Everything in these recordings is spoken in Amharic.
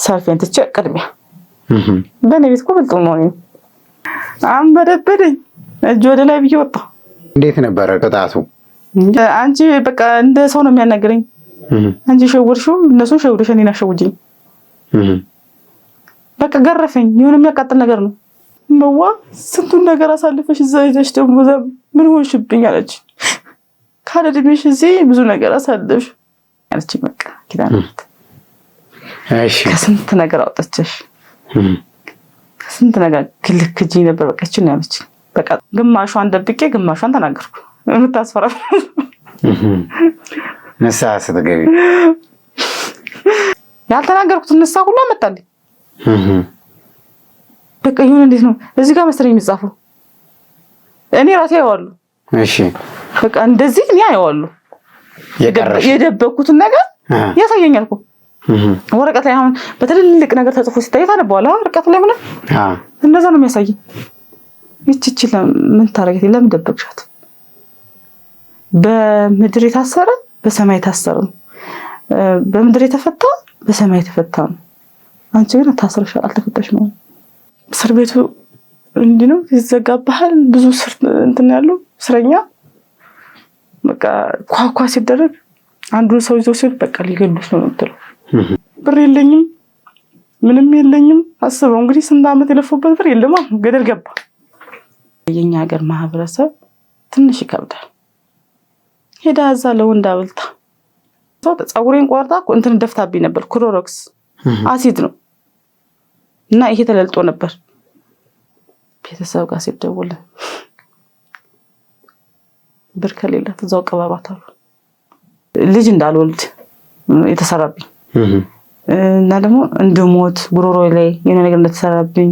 ሰልፌን ትቼ ቅድሚያ በእኔ ቤት እኮ ብልጥ ነው ነው አንበደበደኝ እጅ ወደ ላይ ብዬ ወጣ እንዴት ነበር ቅጣቱ አንቺ በቃ እንደ ሰው ነው የሚያናገረኝ አንቺ ሸውርሽው እነሱ ሸውርሽ እኔና ሸውጂኝ በቃ ገረፈኝ የሆነ የሚያቃጥል ነገር ነው ነዋ ስንቱን ነገር አሳልፈሽ እዛ ይዘሽ ደግሞ ምን ሆንሽብኝ አለች ካለድምሽ እዚህ ብዙ ነገር አሳልፈሽ አለች በቃ ኪዳነት እሺ ከስንት ነገር አውጥተሽ ከስንት ነገር ክልክጂ ነበር በቃ እቺ ነው ያለች በቃ ግማሿን ደብቄ ግማሿን ተናገርኩ የምታስፈራ ነሳ ስትገቢ ያልተናገርኩት ነሳ ሁሉ አመጣልኝ በቃ ይሁን እንዴት ነው እዚህ ጋር መስረኝ የሚጻፈው እኔ ራሴ ያዋሉ እሺ በቃ እንደዚህ እኔ ያዋሉ የደበኩት ነገር ያሳየኛል እኮ ወረቀት ላይ አሁን በትልልቅ ነገር ተጽፎ ሲታይ ታነበዋል ወረቀት ላይ ሆነ እንደዛ ነው የሚያሳየኝ እቺ ለምን ታረጋት ለምን ደበቅሻት በምድር የታሰረ በሰማይ ታሰረ በምድር የተፈታ በሰማይ የተፈታ ነው አንቺ ግን ታስረሻል አልተፈታሽም እስር ቤቱ እንዲህ ነው ይዘጋባል ብዙ ስር እንትን ያለው እስረኛ በቃ ኳኳ ሲደረግ አንዱ ሰው ይዞ ሲል በቃ ሊገሉት ነው የምትለው ብር የለኝም ምንም የለኝም አስበው እንግዲህ ስንት አመት የለፈበት ብር የለም ገደል ገባ የኛ ሀገር ማህበረሰብ ትንሽ ይከብዳል ሄዳ እዛ ለወንድ አብልታ ጸጉሬን ቆርጣ እንትን ደፍታብኝ ነበር ክሎሮክስ አሲድ ነው እና ይሄ ተለልጦ ነበር ቤተሰብ ጋር ሲደውል ብር ከሌላት እዛው ቀበሯት አሉ ልጅ እንዳልወልድ የተሰራብኝ እና ደግሞ እንደሞት ጉሮሮዬ ላይ የሆነ ነገር እንደተሰራብኝ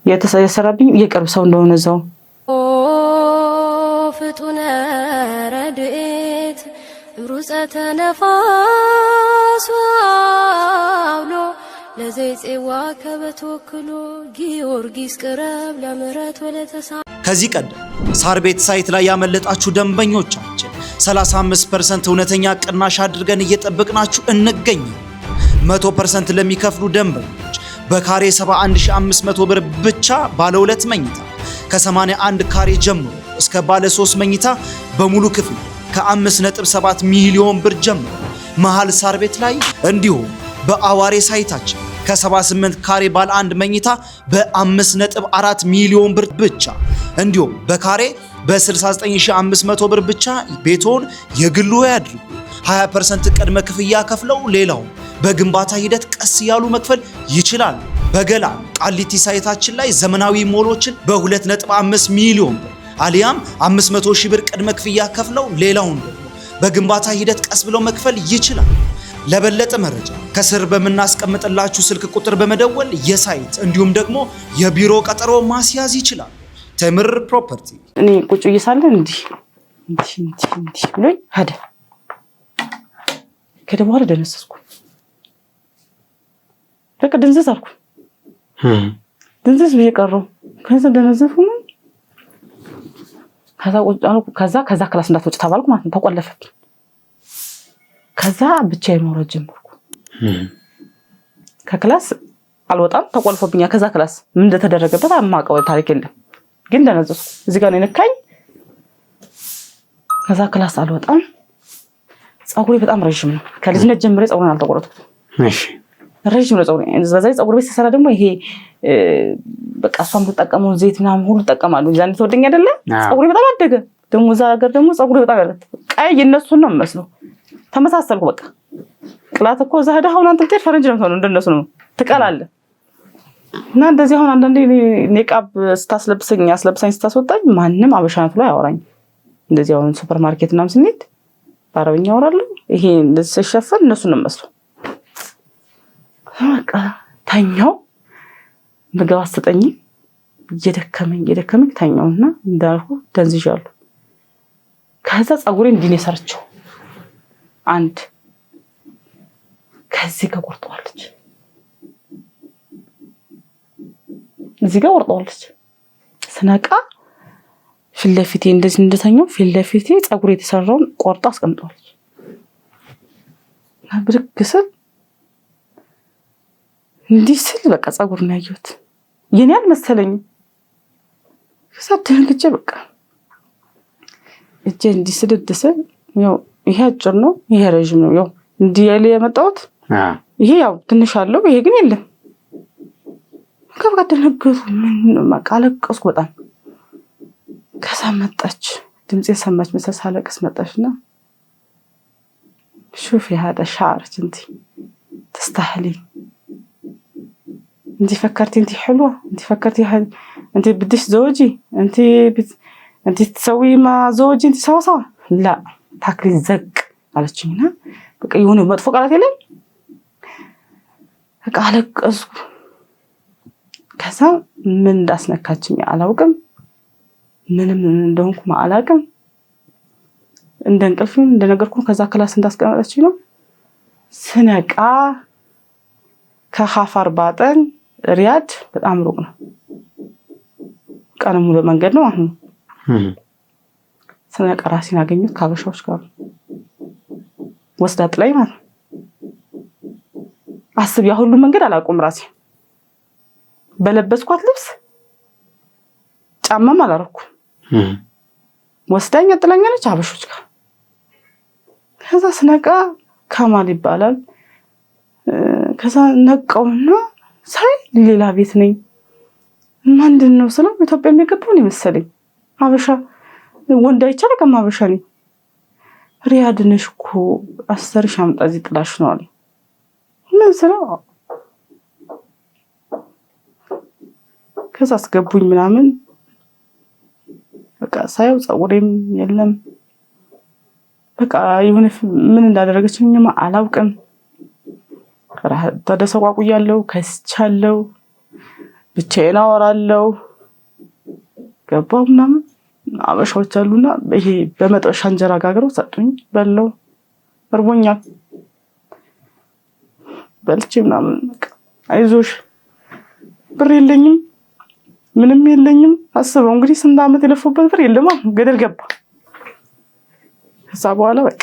የተሰራብኝ የቅርብ ሰው እንደሆነ እዛው ፍጡነ ረድኤት ሩፀተ ነፋስ አውሎ ለዘይጼዋ ከበተወክሎ ጊዮርጊስ ቅረብ ለምሕረት ወለተሳ ከዚህ ቀደም ሳር ቤት ሳይት ላይ ያመለጣችሁ ደንበኞቻችን 35% እውነተኛ ቅናሽ አድርገን እየጠበቅናችሁ እንገኛለን 100% ለሚከፍሉ ደንበኞች በካሬ 71500 ብር ብቻ ባለ 2 መኝታ ከ81 ካሬ ጀምሮ እስከ ባለ 3 መኝታ በሙሉ ክፍል ከ5.7 ሚሊዮን ብር ጀምሮ መሃል ሳር ቤት ላይ እንዲሁም በአዋሬ ሳይታችን ከ78 ካሬ ባለ 1 መኝታ በ5.4 ሚሊዮን ብር ብቻ እንዲሁም በካሬ በ69500 ብር ብቻ ቤቶን የግሉ ያድርጉ 20% ቅድመ ክፍያ ከፍለው ሌላው በግንባታ ሂደት ቀስ ያሉ መክፈል ይችላል በገላ ቃሊቲ ሳይታችን ላይ ዘመናዊ ሞሎችን በ2.5 ሚሊዮን ብር አሊያም 500 ሺህ ብር ቅድመ ክፍያ ከፍለው ሌላውን ደግሞ በግንባታ ሂደት ቀስ ብለው መክፈል ይችላል ለበለጠ መረጃ ከስር በመናስቀምጥላችሁ ስልክ ቁጥር በመደወል የሳይት እንዲሁም ደግሞ የቢሮ ቀጠሮ ማስያዝ ይችላል ተምር ፕሮፐርቲ እኔ ቁጭ ይሳለ እንዲህ ብሎኝ ሄደ ከደባለ ደነሰስኩ በቃ ደንዘዝ አልኩ ደንዘዝ በየቀረው ከዛ ደነዘፉ ነው ከዛ ክላስ እንዳትወጪ ተባልኩ ማለት ነው ተቆለፈብኝ ከዛ ብቻዬን መውረድ ጀመርኩ ከክላስ አልወጣም ተቆልፎብኛል ከዛ ክላስ ምን እንደተደረገበት አማቀው ታሪክ የለም ግን ደነዘዝኩ እዚህ ጋር ነው ነካኝ ከዛ ክላስ አልወጣም ጸጉሬ በጣም ረጅም ነው ከልጅነት ጀምሬ ጸጉሬን አልተቆረጥኩም እሺ ረጅም ነው ጸጉሬ እዛዛይ ጸጉር ቤት ሲሰራ ደግሞ ይሄ በቃ እሷም ተጠቀመው ዘይት ምናምን ሁሉ ተጠቀማሉ ዛን ተወደኛ አይደለ ጸጉሬ በጣም አደገ ደግሞ እዛ ሀገር ደግሞ ጸጉሬ በጣም ያለት ቀይ እነሱን ነው መስሎ ተመሳሰልኩ በቃ ቅላት እኮ እዛ ሄደህ አሁን አንተ ልትሄድ ፈረንጅ ነው የምትሆነው እንደነሱ ነው ትቀላለህ እና እንደዚህ አሁን አንዳንዴ ኔቃብ ስታስለብሰኝ አስለብሰኝ ስታስወጣኝ ማንም አበሻናት ላይ ያወራኝ እንደዚህ አሁን ሱፐርማርኬት ምናምን ስንሄድ በአረብኛ ያወራሉ ይሄ እንደዚህ ሲሸፈን እነሱ ነው መስሎ በቃ ታኛው ምግብ አስጠኝ እየደከመኝ ታኛውና እንዳልኩ ደንዝዣለሁ ከዛ ጸጉሬን እንዲህ ነው ሰርቸው አንድ ከዚህ ጋር ቆርጠዋለች እዚህ ጋር ቆርጠዋለች ስነቃ ፊት ለፊቴ እንደዚህ እንደተኛው ፊት ለፊቴ ጸጉሬ የተሰራውን ቆርጣ አስቀምጠዋለች ብርክስ እንዲህ ስል በቃ ጸጉር ነው ያየሁት። የኔ አልመሰለኝም። ከዛ ደንግጬ በቃ እጄ እንዲህ ስድድስ ያው ይሄ አጭር ነው ይሄ ረጅም ነው። ያው እንዲህ ያለ የመጣሁት ይሄ ያው ትንሽ አለው ይሄ ግን የለም። ከበቃ ደነገጡ። ምን በቃ አለቀስኩ በጣም። ከዛ መጣች ድምጼ ሰማች መሰል ሳለቅስ መጣችና شوفي هذا شعرك تستاهلي انت فكرتي انت حلوه انت فكرتي انت بدش زوجي انت تسوي مع زوجي انت سوا لا تاكلي زق قالتشينا بقى يونه مطفو قالت لي በቃ አለቀስኩ። ከዛ ምን እንዳስነካችኝ አላውቅም። ምንም እንደሆንኩ አላውቅም። እንደ እንቅልፍም እንደነገርኩ ከዛ ክላስ እንዳስቀመጠችኝ ነው። ስነቃ ከኻፋር ባጠን ሪያድ በጣም ሩቅ ነው። ቀን ሙሉ መንገድ ነው። አሁን ስነቃ ራሴን አገኘሁት ከሀበሻዎች ጋር ወስዳ ጥላኝ ማለት ነው። አስብ ያ ሁሉ መንገድ አላቆም ራሴ በለበስኳት ልብስ ጫማም አላረኩ ወስዳኝ ጥላኛለች ሀበሾች ጋር። ከዛ ስነቃ ካማል ይባላል። ከዛ ነቃውና ሳይ ሌላ ቤት ነኝ። ምንድነው ስለው ኢትዮጵያ የሚገባው ነው መሰለኝ። ሀበሻ ወንድ አይቻለ ከማበሻ ነኝ። ሪያድ ነሽ እኮ አሰርሽ አምጣ እዚህ ጥላሽ ነው አለ። ምን ስለው ከዛ አስገቡኝ ምናምን በቃ ሳይው ጸጉሬም የለም። በቃ የሆነ ምን እንዳደረገችኝማ አላውቅም። ተደሰቋቁያለሁ፣ ከስቻለሁ፣ ብቻዬን አወራለሁ። ገባው ምናምን አበሻዎች አሉና ይሄ በመጥበሻ እንጀራ ጋግረው ሰጡኝ። በለው እርቦኛል በልቼ ምናምን አይዞሽ ብር የለኝም ምንም የለኝም። አስበው እንግዲህ ስንት ዓመት የለፈውበት ብር የለም ገደል ገባ። ከዛ በኋላ በቃ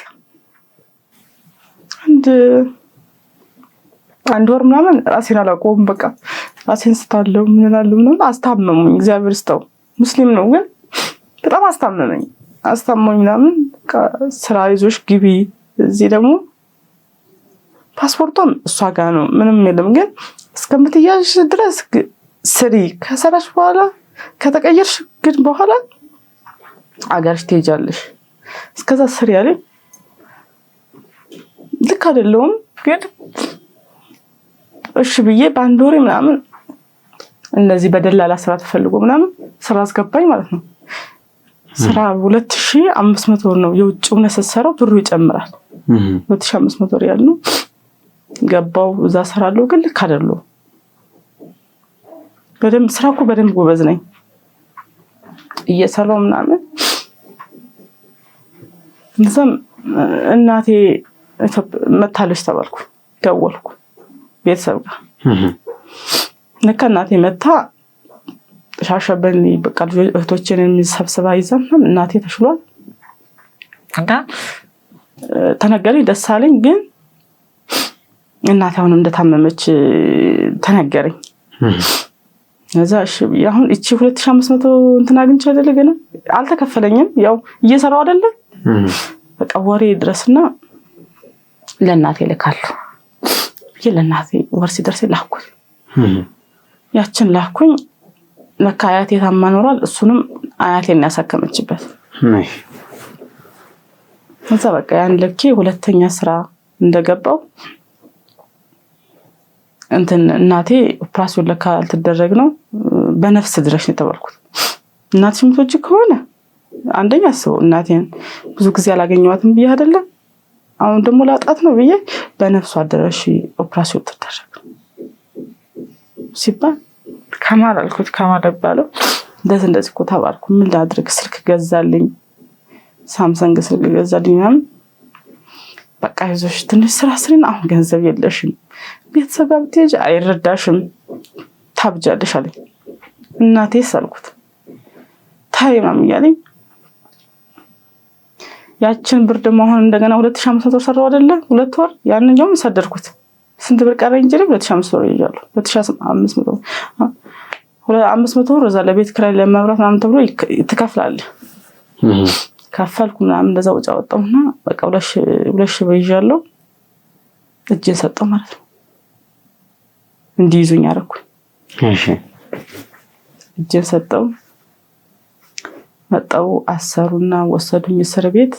አንድ ወር ምናምን ራሴን አላቆም። በቃ ራሴን ስታለው ምን እላለሁ ምናምን አስታመሙኝ። እግዚአብሔር ይስጠው ሙስሊም ነው ግን በጣም አስታመሙኝ ምናምን። ስራ ይዞሽ ግቢ እዚህ ደግሞ ፓስፖርቷም እሷ ጋር ነው ምንም የለም ግን እስከምትያዥ ድረስ ስሪ ከሰራሽ በኋላ ከተቀየርሽ ግን በኋላ አገርሽ ትሄጃለሽ እስከዛ ስሪ ያለኝ። ልክ አይደለም ግን እሺ ብዬ በአንድ ወር ምናምን እንደዚህ በደላላ ስራ ተፈልጎ ምናምን ስራ አስገባኝ ማለት ነው። ስራ 2500 ነው የውጭው ነሰሰራው ብሩ ይጨምራል። 2500 ሪያል ነው ገባው እዛ ሰራለሁ ግን ልክ አይደለም። በደንብ ስራኩ በደንብ ጎበዝ ነኝ እየሰራው ምናምን። እንዛም እናቴ መታለች ተባልኩ። ደወልኩ ቤተሰብ ጋር ነካ እናቴ መታ ሻሸበኔ በቃ እህቶችን የሚሰብስባ ይዘን እናቴ ተሽሏል እና ተነገረኝ። ደስ አለኝ ግን እናቴ አሁንም እንደታመመች ተነገረኝ። እዛ እሺ አሁን እቺ 2500 እንትና አግኝቼ አይደለ ገና አልተከፈለኝም። ያው እየሰራው አይደለ በቃ ወሬ ድረስና ለእናቴ ልካለሁ። ለእናቴ ወር ሲደርስ ላኩኝ። ያችን ላኩኝ። ለካ አያቴ ታማ ኖሯል። እሱንም አያቴን ያሳከመችበት። እዛ በቃ ያን ልኬ ሁለተኛ ስራ እንደገባው እናቴ ኦፕራሲዮን ለካ አልተደረግ ነው በነፍስ ድረሽ ነው ተባልኩት። እናትሽ ምቶች ከሆነ አንደኛ አስበው እናቴን ብዙ ጊዜ አላገኘዋትም ብዬ አይደለ አሁን ደግሞ ላጣት ነው ብዬ በነፍሷ ድረሽ ኦፕራሲዮን ተደረገ ሲባል ከማል አልኩት። ከማል ባለው እንደዚህ እኮ ተባልኩ። ምን ላድርግ? ስልክ ገዛልኝ፣ ሳምሰንግ ስልክ ገዛልኝ። በቃ ይዞሽ ትንሽ ስራ ስሪና አሁን ገንዘብ የለሽም ቤተሰብ አብቴጅ አይረዳሽም ታብጃለሽ አለኝ። እናቴ ሳልኩት ታይማም ያለኝ ያችን ብር ደግሞ አሁን እንደገና 2500 ሰራው አይደለ 2 ወር ያንኛው ሰደርኩት። ስንት ብር ቀረኝ እንጂ 2500 ብር ይዣለሁ። 2500 500 ብር እዛ ለቤት ኪራይ ለመብራት ምናምን ተብሎ ትከፍላለህ። ከፈልኩ ምናምን እንደዛ ወጪ አወጣሁና በቃ 2000 ብር ይዣለሁ። እጄን ሰጠው ማለት ነው። እንዲይዙኝ አደረኩ። እሺ እጄን ሰጠው። መጣው አሰሩና ወሰዱኝ እስር ቤት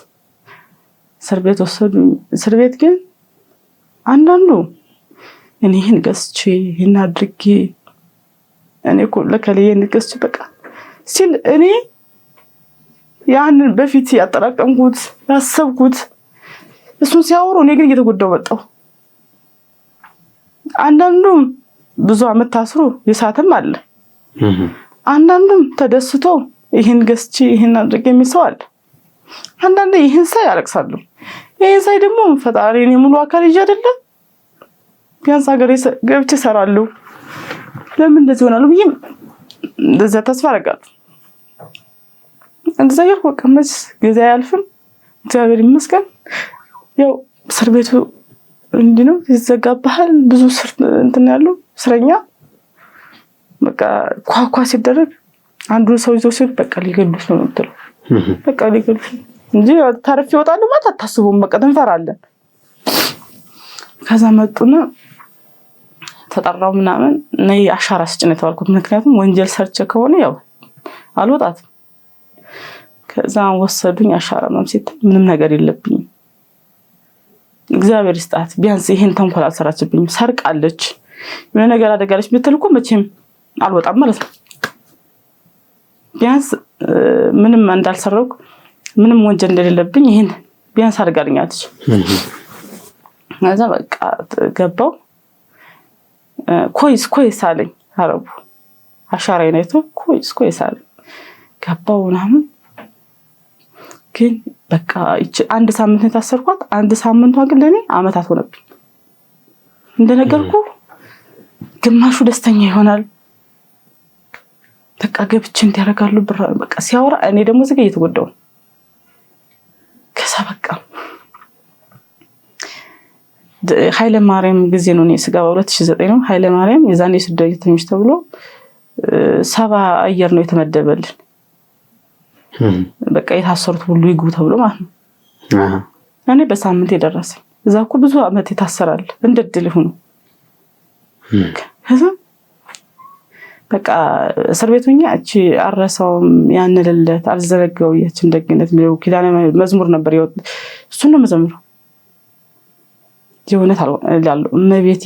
ወሰዱኝ። እስር ቤት ግን አንዳንዱ እኔ ይሄን ገዝቼ ይሄን አድርጌ እኔ እኮ ለከለየን ገዝቼ በቃ ሲል እኔ ያንን በፊት ያጠራቀምኩት ያሰብኩት እሱን ሲያወሩ እኔ ግን እየተጎዳው መጣው። አንዳንዱም ብዙ አመት ታስሮ የሳተም አለ። አንዳንዱም ተደስቶ ይሄን ገዝቼ ይሄን አድርጌ የሚሰው አለ። አንዳንዴ ይሄን ሳይ ያለቅሳሉ። ይሄን ሳይ ደግሞ ፈጣሪ እኔ ሙሉ አካል ይዤ አይደለም ቢያንስ ሀገሬ ገብቼ እሰራለሁ ለምን እንደዚህ ሆናሉ ብዬ እንደዛ ተስፋ አደርጋለሁ። እንደዛ ያልኩ መች ጊዜ አያልፍም። እግዚአብሔር ይመስገን። ያው እስር ቤቱ እንዲህ ነው ይዘጋባሃል። ብዙ እንትን ያለው እስረኛ በቃ ኳኳ ሲደረግ አንዱ ሰው ይዞ ሲል በቃ ሊገሉት ነው የምትለው። በቃ ሊገሉት እንጂ ታረፍ ይወጣሉ ማለት አታስቡም። በቃ እንፈራለን። ከዛ መጡና ተጠራው ምናምን ነይ አሻራ ስጭኝ ተባልኩት። ምክንያቱም ወንጀል ሰርቼ ከሆነ ያው አልወጣት። ከዛ ወሰዱኝ። አሻራ ምንም ነገር የለብኝም። እግዚአብሔር ይስጣት ቢያንስ ይሄን ተንኮል አልሰራችብኝም። ሰርቃለች የሆነ ነገር አደጋለች ብትልኩ መቼም አልወጣም ማለት ነው። ቢያንስ ምንም እንዳልሰረኩ ምንም ወንጀል እንደሌለብኝ ይሄን ቢያንስ አድርጋልኛለች። ከዛ በቃ ገባው። ኮይስ አለኝ አረቡ አሻራዬን አይቶ ኮይስ አለኝ። ገባው ምናምን ግን በቃ አንድ ሳምንት የታሰርኳት። አንድ ሳምንቷ ግን ለኔ አመታት ሆነብኝ። እንደነገርኩ ግማሹ ደስተኛ ይሆናል በቃ ገብቼ እንዲያረጋሉ ብራ በቃ ሲያወራ እኔ ደግሞ ዝግ እየተጎዳው። ከዛ በቃ ኃይለ ማርያም ጊዜ ነው እኔ ስጋባ 2009 ነው። ኃይለ ማርያም የዛኔ ስደተኞች ተብሎ 70 አየር ነው የተመደበልን። በቃ የታሰሩት ሁሉ ይግቡ ተብሎ ማለት ነው። እኔ በሳምንት የደረሰኝ እዛ እኮ ብዙ አመት የታሰራል እንደድል ይሁን። ከዛ በቃ እስር ቤት ሆኜ እቺ አረሳውም ያንልለት አልዘረጋው ያችን ደግነት የሚለው ኪዳነ መዝሙር ነበር ይወጥ እሱ ነው መዘምረው። የእውነት አልላለው እመቤቴ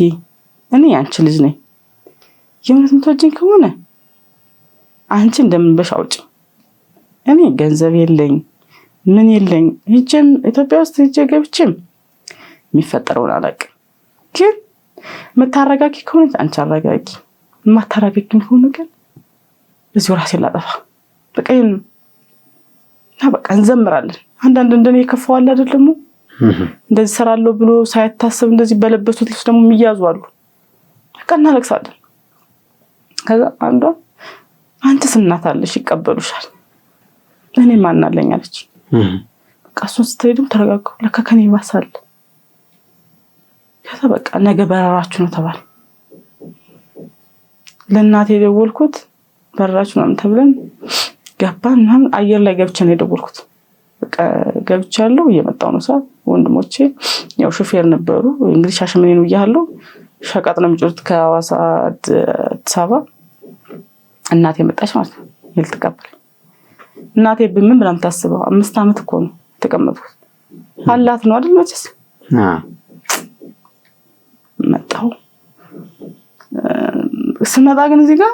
እኔ አንቺ ልጅ ነኝ። የእውነት ምትወጂኝ ከሆነ አንቺ እንደምን በሻውጭ እኔ ገንዘብ የለኝ ምን የለኝ ሂጅም ኢትዮጵያ ውስጥ ሂጅ ገብቼም የሚፈጠረውን አላውቅም። ግን መታረጋቂ ከሆነ አንቺ አረጋጊ ማታረጋጊ ከሆነ ግን እዚሁ ራሴ ላጠፋ በቃ በቃ እንዘምራለን። አንዳንድ እንደኔ የከፋዋል አይደለም እንደዚህ ሰራለው ብሎ ሳይታሰብ እንደዚህ በለበሱት ልብስ ደግሞ የሚያዙ አሉ። በቃ እናለቅሳለን። ከዛ አንዷ አንቺስ እናት አለሽ ይቀበሉሻል እኔ ማን አለኝ አለች። በቃ እሱን ስትሄድም ተረጋጋሁ ለካ ከኔ ይባሳል። ከዛ በቃ ነገ በረራችሁ ነው ተባለ። ለእናቴ ደወልኩት በረራችሁ ነው ተብለን ገባን ምናምን አየር ላይ ገብቼ ነው የደወልኩት። በቃ ገብቻለሁ እየመጣሁ ነው ሰዓት ወንድሞቼ ያው ሾፌር ነበሩ። እንግዲህ ሻሸመኔ ነው ይያለው ሸቀጥ ነው የሚጭሩት ከሐዋሳ አዲስ አበባ። እናቴ መጣች ማለት ነው ልትቀበል። እናቴ ምን ብላ የምታስበው 5 አመት እኮ ነው ተቀመጥኩት አላት ነው አይደል መቼስ መጣሁ። ስመጣ ግን እዚህ ጋር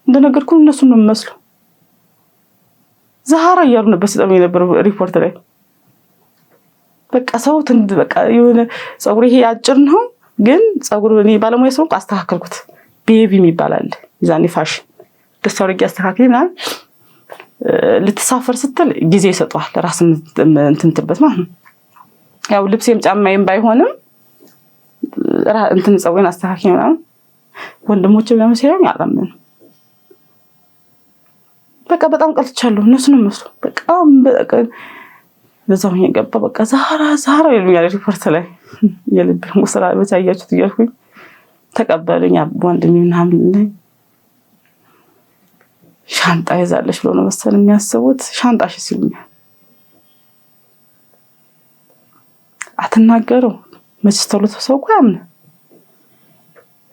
እንደነገርኩ እነሱ ነው መስሎ ዛሃራ እያሉ ነበር ሲጠሙ የነበረው ሪፖርት ላይ። በቃ ሰው ትንድ በቃ የሆነ ጸጉር ይሄ አጭር ነው ግን ጸጉር እኔ ባለሙያ ሰው አስተካከልኩት። ቤቢ የሚባላል ይዛኔ ፋሽን ተሰውርቂ አስተካክልና ልትሳፈር ስትል ጊዜ ይሰጣል ራስ እንትንትበት ማለት ነው። ያው ልብሴም ጫማዬም ባይሆንም እንትን ጸጉሬን አስተካክልና ወንድሞቼ ለምሳሌ ያላምን በቃ በጣም ቀልቻለሁ። እነሱ ነው መስሎ በቃ በዛው የገባ በቃ ዛሃራ ይሉኛል ሪፖርት ላይ የልብ ሙስራ ብቻ ያያችሁት እያልኩኝ ተቀበሉኝ። ወንድሜ ምናምን ሻንጣ ይዛለች ብሎ ነው መሰለኝ የሚያስቡት። ሻንጣሽ ሲሉኛል አትናገረው መች ተውሎ ተሰው እኮ ያምነ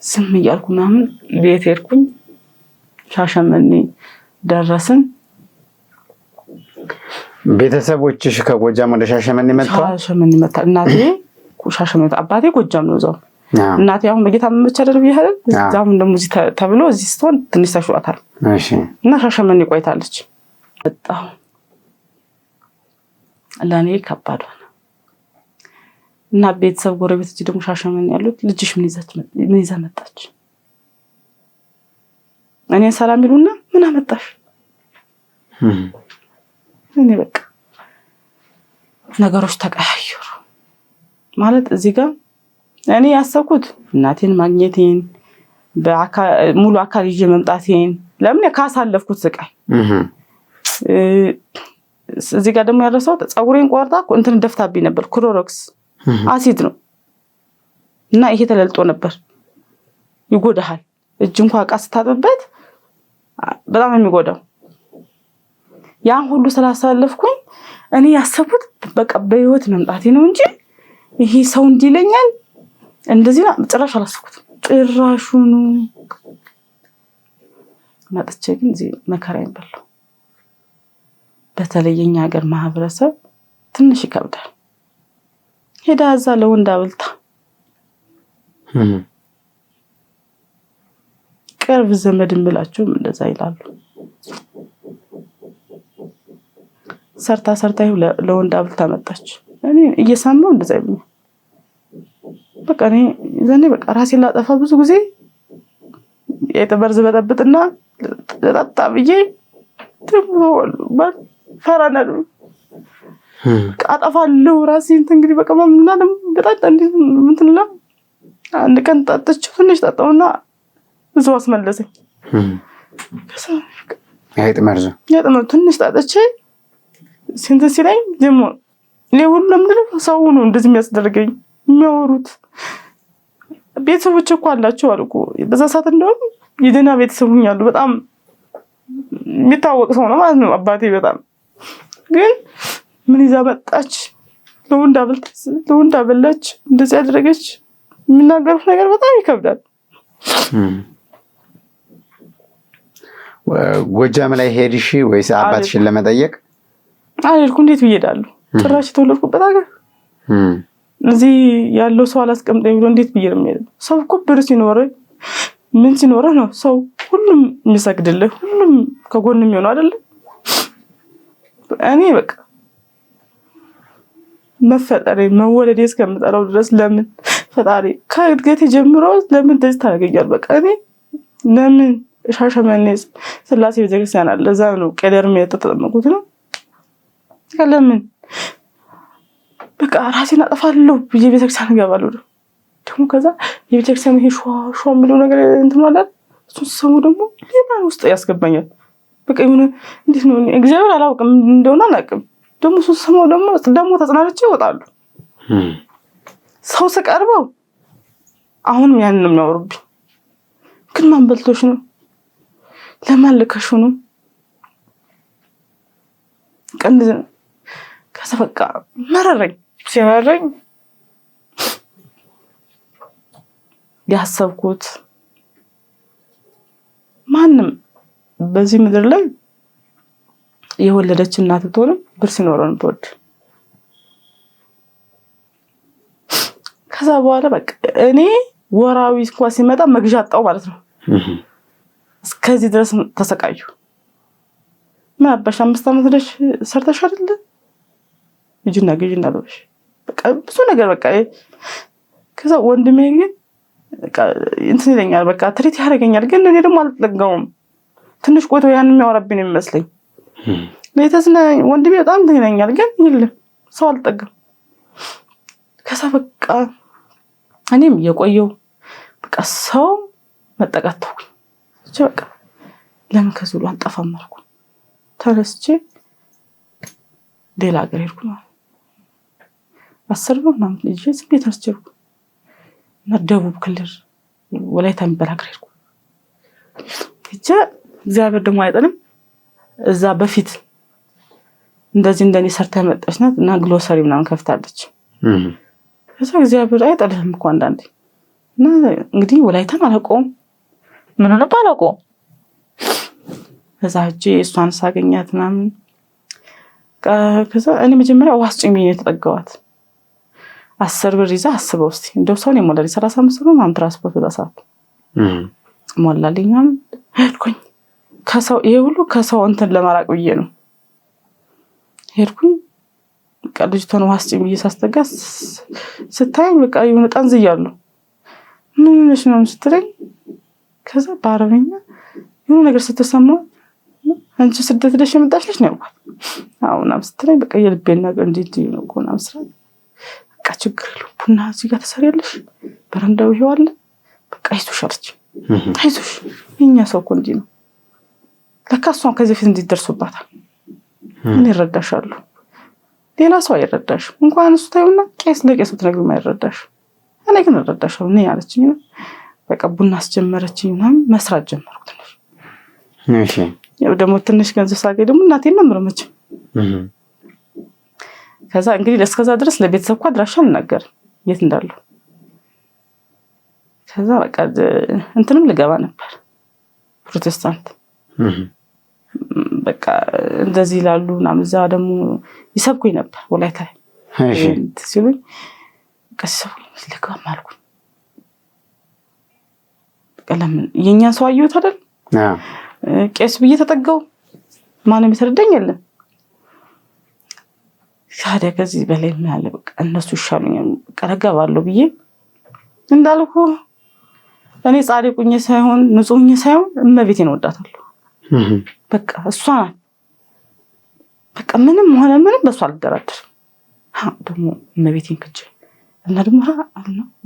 ዝም እያልኩ ምናምን ቤት ሄድኩኝ። ሻሸመኔ ደረስን። ቤተሰቦችሽ ከጎጃም ወደ ሻሸመኔ መጥተዋል? ሻሸመኔ መጣ። እናቴ ሻሸመኔ፣ አባቴ ጎጃም ነው እዛው። እናቴ አሁን በጌታ መመች አይደል ብያለሁ። እዛም ደግሞ እዚህ ተብሎ እዚህ ስትሆን ትንሽ ተሽሏታል። እሺ። እና ሻሸመኔ ቆይታለች። በጣም ለኔ ከባድ ሆነ። እና ቤተሰብ ጎረቤቶች ደግሞ ሻሸመኔ ያሉት ልጅሽ ምን ይዛ መጣች? እኔ ሰላም ይሉና ምን አመጣሽ? እኔ በቃ ነገሮች ተቀያየሩ ማለት እዚህ ጋር እኔ ያሰብኩት እናቴን ማግኘቴን ሙሉ አካል ይዤ መምጣቴን ለምን ካሳለፍኩት ስቃይ እዚህ ጋር ደግሞ ያረሰው ፀጉሬን ቆርጣ እንትን ደፍታብኝ ነበር። ክሎሮክስ አሲድ ነው እና ይሄ ተለልጦ ነበር። ይጎዳሃል። እጅ እንኳን ዕቃ ስታጥብበት በጣም የሚጎዳው። ያን ሁሉ ስላሳለፍኩኝ እኔ ያሰብኩት በቃ በህይወት መምጣቴ ነው እንጂ ይሄ ሰው እንዲለኛል እንደዚህ ጭራሽ አላሰብኩትም። ጭራሹኑ መጥቼ ግን እዚህ መከራዬን በላው። በተለይ የኛ ሀገር ማህበረሰብ ትንሽ ይከብዳል። ሄዳ እዛ ለወንድ አብልታ ቅርብ ዘመድ እንብላችሁ እንደዛ ይላሉ። ሰርታ ለወንድ አብልታ መጣች። እኔ እየሰማው እንደዛ ይሉኝ በቃ እኔ ዘኔ በቃ ራሴን ላጠፋ ብዙ ጊዜ የተበርዝ በጠብጥና ለጣጣ ብዬ ትሞሉ ፈራናሉ አጠፋለሁ ራሴን። እንግዲህ በቃ ምናምን በጣም እንትንላ አንድ ቀን ጣጥቼ ትንሽ ጣጣውና ብዙ አስመለሰኝ። አይጥመርዙ ትንሽ ጣጥቼ ሲንተ ሲለኝ ደሞ ለሁሉ ለምንድነው ሰው ነው እንደዚህ የሚያስደርገኝ? የሚያወሩት ቤተሰቦች እኮ አላቸው አልኩ። በዛ ሰዓት እንደውም የደና ቤተሰብ ሆኛሉ። በጣም የሚታወቅ ሰው ነው ማለት ነው አባቴ። በጣም ግን ምን ይዛ መጣች? ለወንድ አበላች፣ እንደዚህ ያደረገች። የሚናገሩት ነገር በጣም ይከብዳል። ጎጃም ላይ ሄድሽ ወይስ አባትሽን ለመጠየቅ? አልሄድኩም። እንዴት ብዬዳለሁ? ጭራሽ የተወለድኩበት ሀገር እዚህ ያለው ሰው አላስቀምጠኝ ብሎ እንዴት ብዬ ነው የምሄደው? ሰው እኮ ብር ሲኖርህ ምን ሲኖርህ ነው ሰው ሁሉም የሚሰግድልህ፣ ሁሉም ከጎን የሚሆነው አይደለ? እኔ በቃ መፈጠሬ መወለዴ እስከምጠራው ድረስ ለምን ፈጣሪ ከእድገቴ ጀምሮ ለምን እንደዚህ ታደርገኛለህ? በቃ እኔ ለምን ሻሸመኔ ስላሴ ቤተክርስቲያን አለ፣ እዛ ነው ቀደርሜ የተጠመቁት ነው። ለምን በቃ ራሴን አጠፋለሁ ብዬ ቤተክርስቲያን እገባለሁ። ደግሞ ከዛ የቤተክርስቲያን ይሄ ሸዋ የሚለው ነገር እንትን ማለት እሱን ሰሙ ደግሞ ሌላ ውስጥ ያስገባኛል። በቃ የሆነ እንዴት ነው እግዚአብሔር አላውቅም እንደሆነ አላውቅም። ደግሞ እሱን ሰማው ደግሞ ተጽናንቼ ይወጣሉ። ሰው ስቀርበው አሁንም ያንን ነው የሚያወሩብኝ። ግን ማን በልቶሽ ነው? ለማን ልከሽ ነው? ከዛ በቃ መረረኝ። ሲመረኝ ያሰብኩት ማንም በዚህ ምድር ላይ የወለደች እናት ብትሆንም ብር ሲኖረን ትወድ። ከዛ በኋላ በቃ እኔ ወራዊ እንኳን ሲመጣ መግዣ አጣው ማለት ነው። እስከዚህ ድረስ ተሰቃዩ። ምን አባሽ 5 አመት ድረስ ሰርተሽ አይደል? ልጅና ግዢና ለብሽ በቃ ብዙ ነገር በቃ። ከዛ ወንድሜ ግን በቃ እንትን ይለኛል፣ በቃ ትሪት ያደርገኛል። ግን እኔ ደግሞ አልጠጋውም። ትንሽ ቆይቶ ያን የሚያወራብኝ ነው የሚመስለኝ። ለተስነ ወንድሜ በጣም እንትን ይለኛል፣ ግን የለም ሰው አልጠጋም። ከዛ በቃ እኔም የቆየው በቃ ሰው መጠቃት ተውኩኝ። በቃ ለምን ከዚህ ሁሉ አልጠፋም አልኩ። ተነስቼ ሌላ ሀገር ሄድኩ። 10 ብር ምናምን ይዤ ዝም ብዬ ተነስቼ እና ደቡብ ክልል ወላይታ የሚባል ሀገር ሄድኩ። ብቻ እግዚአብሔር ደግሞ አይጠንም። እዛ በፊት እንደዚህ እንደኔ ሰርታ መጣች ናት እና ግሎሰሪ ምናምን ከፍታለች። ከዛ እግዚአብሔር አይጠልህም እኮ አንዳንዴ እና እንግዲህ ወላይታን አላውቀውም ምንም አላውቀውም። ከዛ ሂጄ እሷን ሳገኛት ምናምን ከዛ እኔ መጀመሪያ ዋስ ጭኝ ብዬ የተጠጋኋት 10 ብር ይዛ አስበው እስቲ እንደው ሰው ነው ሞላልኝ 35 ብር ምናምን ትራንስፖርት በዛ ሰዓት ሞላልኝ ምናምን ሄድኩኝ። ከሰው ይሄ ሁሉ ከሰው እንትን ለማራቅ ብዬ ነው ሄድኩኝ። በቃ ልጅቷን ዋስ ጭኝ ብዬ ሳስጠጋ ስታየኝ በቃ የሆነ ጠንዝያለሁ። ምን ነሽ ነው ስትለኝ ከዛ በአረበኛ የሆነ ነገር ስትሰማው አንቺ ስደት ደሽ የመጣሽ ነሽ ነው ያልኳት። አሁን ስትለኝ በቃ የልቤን ነገር እንዴት ነው እኮ ነው መስራት በቃ ችግር የለውም ቡና እዚህ ጋር ተሰሪያለሽ በረንዳው ይዋል በቃ አይዞሽ አለች። አይዞሽ የኛ ሰው እኮ እንዲህ ነው ለካ እሷን ከዚህ ፊት እንዲደርሱባታል። እኔ እረዳሻለሁ ሌላ ሰው አይረዳሽ እንኳን እሱ ታዩና ቄስ ለቄስ ብትነግሪው አይረዳሽ እኔ ግን እረዳሻለሁ እኔ አለችኝ። በቃ ቡና አስጀመረችኝ ምናምን መስራት ጀመርኩ ትንሽ። እሺ ያው ደግሞ ትንሽ ገንዘብ ሳገኝ ደግሞ እናቴን ነው የምረመች። ከዛ እንግዲህ እስከዛ ድረስ ለቤተሰብ እኮ አድራሻ አልናገርም የት እንዳለው። ከዛ በቃ እንትንም ልገባ ነበር ፕሮቴስታንት በቃ እንደዚህ ይላሉ ምናምን እዛ ደግሞ ይሰብኩኝ ነበር ወላይታ ሲሉኝ ቀሰቡኝ ልገባ አልኩኝ። በቃ ለምን የኛ ሰው አየሁት አይደል ቄስ ብዬ ተጠጋው ማንም የተረዳኝ የለም። ታዲያ ከዚህ በላይ ምን አለ በቃ እነሱ ይሻሉኛል በቃ እገባለሁ ብዬ እንዳልኩ እኔ ጻድቁኝ ሳይሆን ንጹህኝ ሳይሆን እመቤቴን ወዳታለሁ። በቃ እሷ በቃ ምንም ሆነ ምንም በሷ አልደራደርም። ደግሞ እመቤቴን ክጄ እና ደግሞ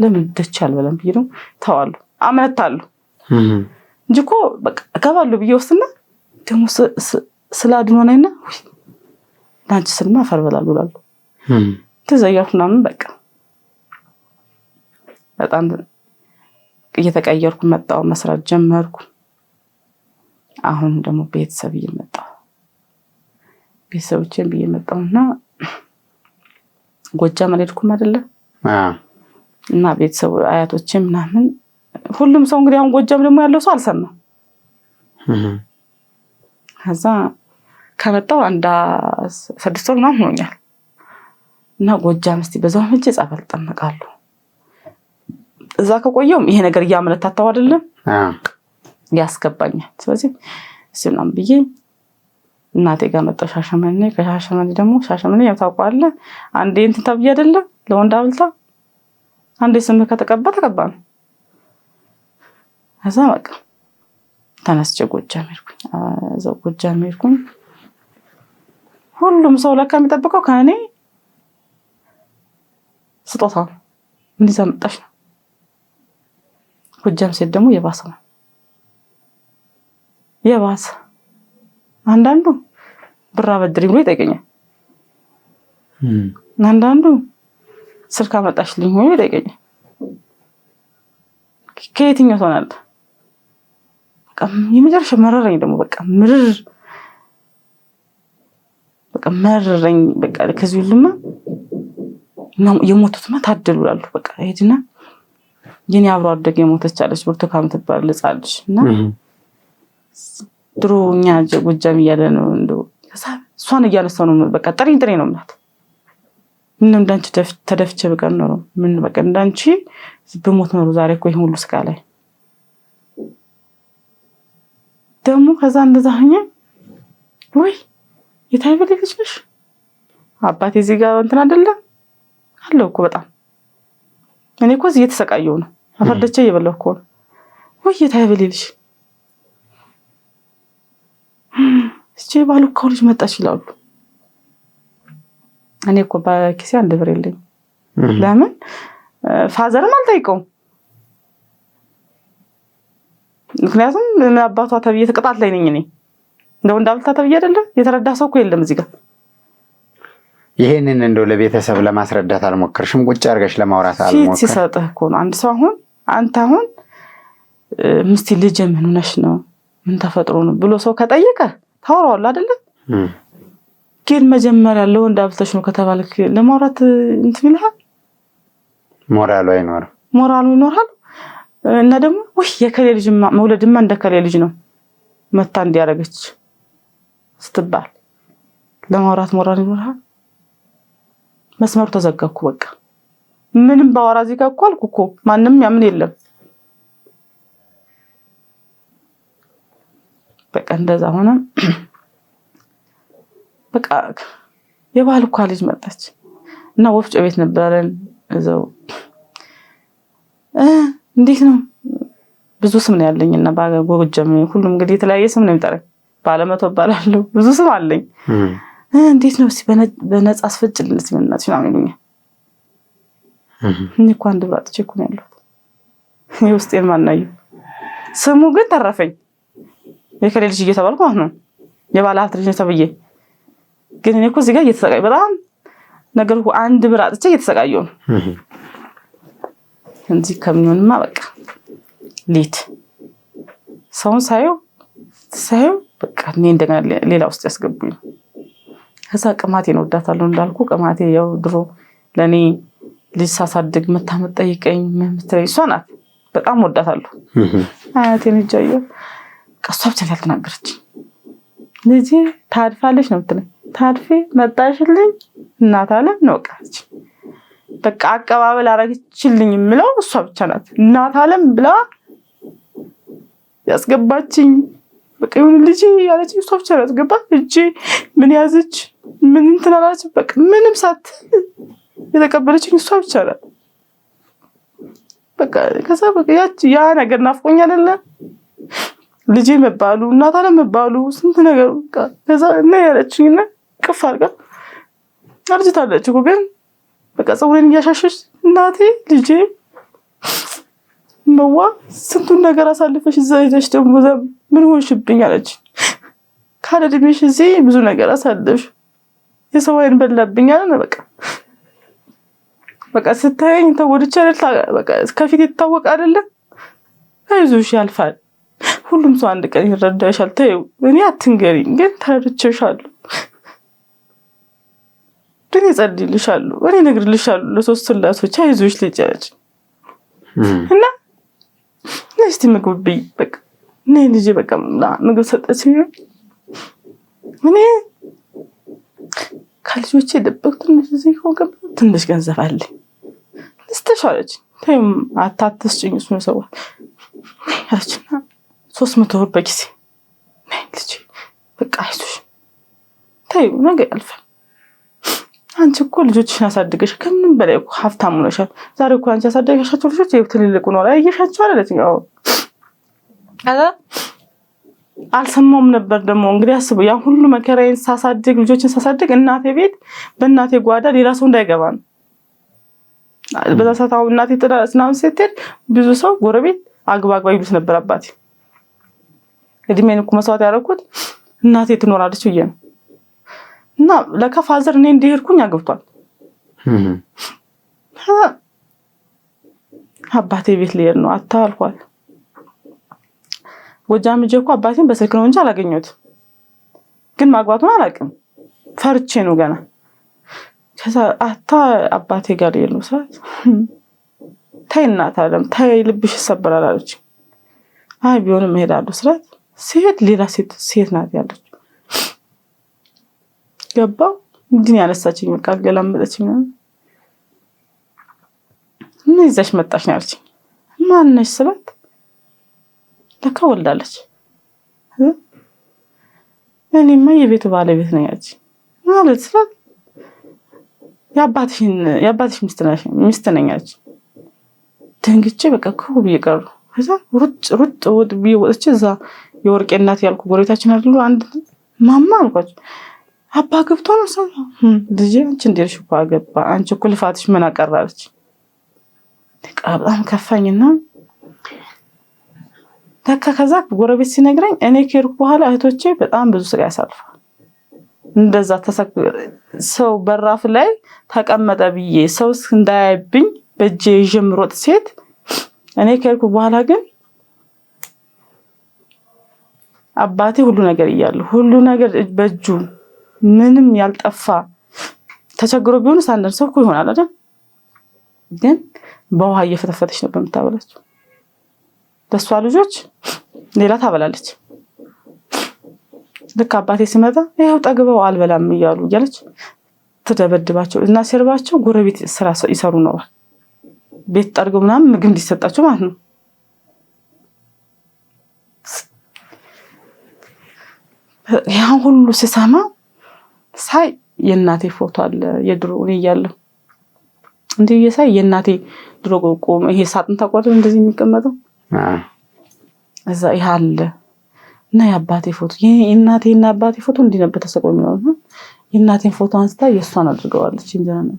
ለምን ደቻል በለም ብዬ ነው ተዋለሁ አመነታለሁ እንጂ እኮ በቃ እገባለሁ ብዬ ወስና ደግሞ ስላድኖናይና ዳንቺ ስልማ ፈርበላሉ ላሉ ተዘያፉ ምናምን በቃ በጣም እየተቀየርኩ መጣሁ መስራት ጀመርኩ። አሁን ደግሞ ቤተሰብ እየመጣሁ ቤተሰቦቼን እየመጣሁና ጎጃም አልሄድኩም አይደለ እና ቤተሰብ አያቶቼም ምናምን ሁሉም ሰው እንግዲህ አሁን ጎጃም ደግሞ ያለው ሰው አልሰማም። ከዛ ከመጣሁ አንድ 6 ወር ምናምን ሆኛል እና ጎጃም እስቲ በዛው ሄጄ ጸበል ጠመቃለሁ። እዛ ከቆየሁም ይሄ ነገር እያመለታታው አይደለም ያስገባኛል። ስለዚህ እሱንም ብዬ እናቴ ጋር መጣሁ ሻሸመኔ። ከሻሸመኔ ደግሞ ሻሸመኔ ያው ታውቃለህ አንዴ እንትን ተብዬ አይደለ ለወንድ አብልታ አንዴ ስም ከተቀባ ነው። ከዛ በቃ ተነስቼ ጎጃም ሄድኩኝ። እዛው ጎጃም ሄድኩኝ። ሁሉም ሰው ለካ የሚጠብቀው ከእኔ ስጦታ ምን ይዛ መጣሽ ነው። ጎጃም ሴት ደግሞ የባሰ ነው የባሰ አንዳንዱ ብር አበድሪኝ ብሎ ይጠይቀኛል። አንዳንዱ ስልክ አመጣሽልኝ ብሎ ይጠይቀኛል። ከየትኛው ሆናል በቃ የመጨረሻ መረረኝ ደግሞ በቃ ምርር በቃ መረረኝ በቃ ከዚህ ሁሉማ የሞቱትማ ታደሉ ላሉ በቃ ሄድና የኔ አብሮ አደግ የሞተች አለች ብርቱካን ትባል ልጻልሽ እና ድሮኛ ጎጃም እያለ ነው እንደው እሷን እያነሳው ነው በቃ ጥሪ ነው ማለት ምን እንዳንቺ ተደፍቼ በቃ ነው ምን በቃ እንዳንቺ በሞት ነው ዛሬ እኮ ይሄን ሁሉ ስቃ ላይ ደግሞ ከዛ እንደዛ ሆኜ ወይ የታይበል ልጅ ነሽ አባቴ እዚህ ጋር እንትን አይደለ አለው እኮ በጣም እኔ እኮ እዚህ እየተሰቃየሁ ነው አፈርደቼ እየበላሁ እኮ ነው ወይ የታይበል ልጅ እቺ ባሉካው ልጅ መጣች ይላሉ። እኔ እኮ በኪሴ አንድ ብር የለኝ ለምን ፋዘርም አልጠይቀውም ምክንያቱም አባቷ ተብዬ ተቀጣጥ ላይ ነኝ እኔ እንደው እንዳልታ ተብዬ አይደለ የተረዳ ሰው እኮ የለም እዚህ ጋር ይሄንን እንደው ለቤተሰብ ለማስረዳት አልሞከርሽም? ቁጭ አድርገሽ ለማውራት አልሞከርሽ? ፊት ሲሰጥህ እኮ ነው አንድ ሰው አሁን አንተ አሁን ምስቲ ልጅ ምን ሆነሽ ነው ምን ተፈጥሮ ነው ብሎ ሰው ከጠየቀ ታወራዋለህ አይደለ? ግን መጀመሪያ ለወንድ አብልተሽ ነው ከተባለክ ለማውራት እንትን ይልሃል። ሞራሉ ይኖራል። እና ደግሞ ወይ የከሌ ልጅ መውለድማ እንደከሌ ልጅ ነው መታ እንዲያረጋች ስትባል ለማውራት ሞራል ይኖርሃል። መስመሩ ተዘጋኩ በቃ ምንም ባወራ እዚህ ጋር እኮ አልኩ እኮ ማንንም ያምን የለም። በቃ እንደዛ ሆነ። በቃ የባል እኮ ልጅ መጣች እና ወፍጮ ቤት ነበረን እዛው እንዴት ነው ብዙ ስም ነው ያለኝና ባጎጀም ሁሉም እንግዲህ የተለያየ ስም ነው የሚጠራኝ። ባለመቶ ባላለው ብዙ ስም አለኝ። እንዴት ነው በነፃ አስፈጭልኝ ሲመናት ነው የሚሉኝ። እኔ እኮ አንድ ብራጥቼ እኮ ነው ያለሁት። የውስጤን ማናዩ ስሙ ግን ተረፈኝ። የከሌ ልጅ እየተባልኩ ነው የባለ ሀብት ልጅ ተብዬ። ግን እኔ እኮ እዚህ ጋር እየተሰቃየሁ በጣም ነገር አንድ ብራጥቼ እየተሰቃየሁ ነው። እንጂ ከሚሆንማ በቃ ሊት ሰውን ሳየው በቃ እኔ እንደገና ሌላ ውስጥ ያስገቡኝ። ከዛ ቅማቴን ወዳታለሁ እንዳልኩ ቅማቴ ያው ድሮ ለኔ ልጅ ሳሳድግ መታመጥ ጠይቀኝ ምትለኝ እሷ ናት። በጣም ወዳታለሁ። አያቴን እጃየ ቀሷ ብቻ ያልተናገረች ልጅ ታድፋለች ነው የምትለኝ። ታድፌ መጣሽልኝ እናት አለ ነው ቃች በቃ አቀባበል አረጋችልኝ ምለው እሷ ብቻ ናት። እናት አለም ብላ ያስገባችኝ በቃ ይሁን ልጅ ያለች እሷ ብቻ ናት። ገባ እጂ ምን ያዘች ምን እንትናላች በቃ ምንም ሳት የተቀበለችኝ እሷ ብቻ ናት። በቃ ከዛ በቃ ያ ነገር ናፍቆኝ አይደለ ልጅ መባሉ እናት አለም መባሉ ስንት ነገር በቃ ከዛ እና ያለችኝና ቅፍ አድርጋ አርጅታለች እኮ ግን በቃ ፀጉሬን እያሻሸች እናቴ ልጄ መዋ ስንቱን ነገር አሳልፈሽ እዛ ሄደሽ ደግሞ ምን ሆንሽብኝ አለች። ካለ እድሜሽ እዚህ ብዙ ነገር አሳልፈሽ የሰው አይን በላብኝ አለ። በቃ ስታየኝ ተወድቼ አይደል በቃ ከፊት ይታወቅ አይደለ አይዞሽ ያልፋል። ሁሉም ሰው አንድ ቀን ይረዳሻል። ተይው እኔ አትንገሪኝ ግን ተረድቼሻለሁ። እኔ ጸልይልሻለሁ እኔ እነግርልሻለሁ ለሶስት ስላሶች አይዞሽ ልጅ አለች። እና እስቲ ምግብ ብይ በቃ እኔ ልጅ በቃ ምግብ ሰጠችኝ። እኔ ካልጆቼ ደበቅኩት ትንሽ ገንዘብ አለኝ ልስጥሻለች። ተይው አታትስጭኝ እሱ ነው ሰው አለችና 300 ብር በጊዜ ልጅ በቃ አይዞሽ ተይው ነገ ያልፋል። አንቺ እኮ ልጆችሽን አሳድገሽ ከምንም በላይ እኮ ሀብታም ሆነሻል። ዛሬ እኮ አንቺ አሳድገሻቸው ልጆች ትልልቅ ነው አይየሻቸው አለች። አልሰማውም ነበር ደግሞ እንግዲህ አስቡ ያ ሁሉ መከራዬን ሳሳድግ ልጆችን ሳሳድግ እናቴ ቤት በእናቴ ጓዳ ሌላ ሰው እንዳይገባ ነው። በዛ ሰዓት እናቴ ትናንት ስትሄድ ብዙ ሰው ጎረቤት አግባባ ይሉት ነበር። አባቴ እድሜን እኮ መስዋዕት ያደረኩት እናቴ ትኖራለች ብዬ ነው። እና ለከፋዘር እኔ እንዲሄድኩኝ አግብቷል። አባቴ ቤት ልሄድ ነው አታልኳል። ጎጃም ሄጄ እኮ አባቴን በስልክ ነው እንጂ አላገኘሁትም። ግን ማግባቱን አላውቅም ፈርቼ ነው ገና። ከዛ አባቴ ጋር ልሄድ ነው ሰዓት ተይ እናት አለም ተይ ልብሽ ይሰበራል አለች። አይ ቢሆንም እሄዳለሁ ስላት ሲሄድ ሌላ ሴት ናት ያለች። ገባው እንዲህ ያነሳችኝ በቃ ገላመጠችኝ ነው። ምን ይዘሽ መጣሽ ነው ያለችኝ። ማን ነሽ ስላት ለካ ወልዳለች። እኔማ የቤቱ ባለቤት ነኝ ያለች ማለት ስላት የአባትሽ ሚስት ነኝ ያለች። ደንግጬ በቃ ኩብ ይቀር ከዛ ሩጥ ወጥቼ እዛ የወርቄ እናት ያልኩ ጎረቤታችን አይደሉ አንድ ማማ አልኳቸው አባ ገብቶ ነው ሰው ልጅ አንቺ እንዴሽ እኮ አገባ አንቺ እኮ ልፋትሽ ምን አቀራለች። በጣም ከፋኝና ከዛ ጎረቤት ሲነግረኝ እኔ ከሄድኩ በኋላ እህቶቼ በጣም ብዙ ስቃይ ያሳልፋል። እንደዛ ሰው በራፍ ላይ ተቀመጠ ብዬ ሰው እንዳያይብኝ በእጄ ጀምሮት ሴት እኔ ከልኩ በኋላ ግን አባቴ ሁሉ ነገር ይያሉ ሁሉ ነገር በእጁ ምንም ያልጠፋ ተቸግሮ ቢሆን ሳንደር ሰው እኮ ይሆናል አይደል ግን በውሃ እየፈተፈተች ነበር የምታበላቸው ለሷ ልጆች ሌላ ታበላለች ልክ አባቴ ሲመጣ ይሄው ጠግበው አልበላም እያሉ እያለች ተደበድባቸው እና ሲርባቸው ጎረቤት ስራ ይሰሩ ነው ቤት ጠርገው ምናምን ምግብ እንዲሰጣቸው ማለት ነው ያን ሁሉ ሲሰማ ሳይ የእናቴ ፎቶ አለ የድሮ እኔ እያለሁ እንዴ የሳይ የእናቴ ድሮ ቆቆም ይሄ ሳጥን ተቆርጦ እንደዚህ የሚቀመጠው እዛ ይሃለ እና የአባቴ ፎቶ የእናቴና አባቴ ፎቶ እንዲህ ነበር ተሰቅሎ የሚኖረው የእናቴን ፎቶ አንስታ የሷን አድርገዋለች እንጀራና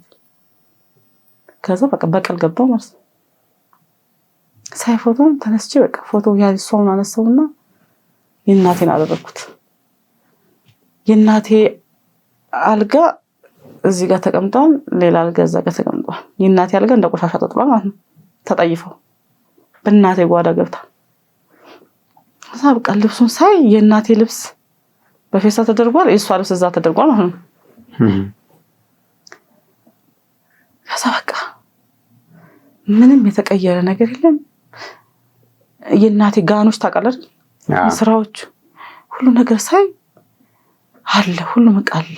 ከዛ በቃ በቀል ገባው ማለት ሳይ ፎቶ ተነስቼ በቃ ፎቶ ያልሷን አነሳውና የእናቴን አደረኩት የእናቴ አልጋ እዚህ ጋር ተቀምጧል ሌላ አልጋ እዛ ጋር ተቀምጧል የእናቴ አልጋ እንደ ቆሻሻ ተጥሏል ማለት ነው ተጠይፈው በእናቴ ጓዳ ገብታ ሳብቃ ልብሱን ሳይ የእናቴ ልብስ በፌስታ ተደርጓል የሷ ልብስ እዛ ተደርጓል ማለት ነው ሳብቃ ምንም የተቀየረ ነገር የለም የእናቴ ጋኖች ታቀለል ስራዎች ሁሉ ነገር ሳይ አለ ሁሉ መቃለ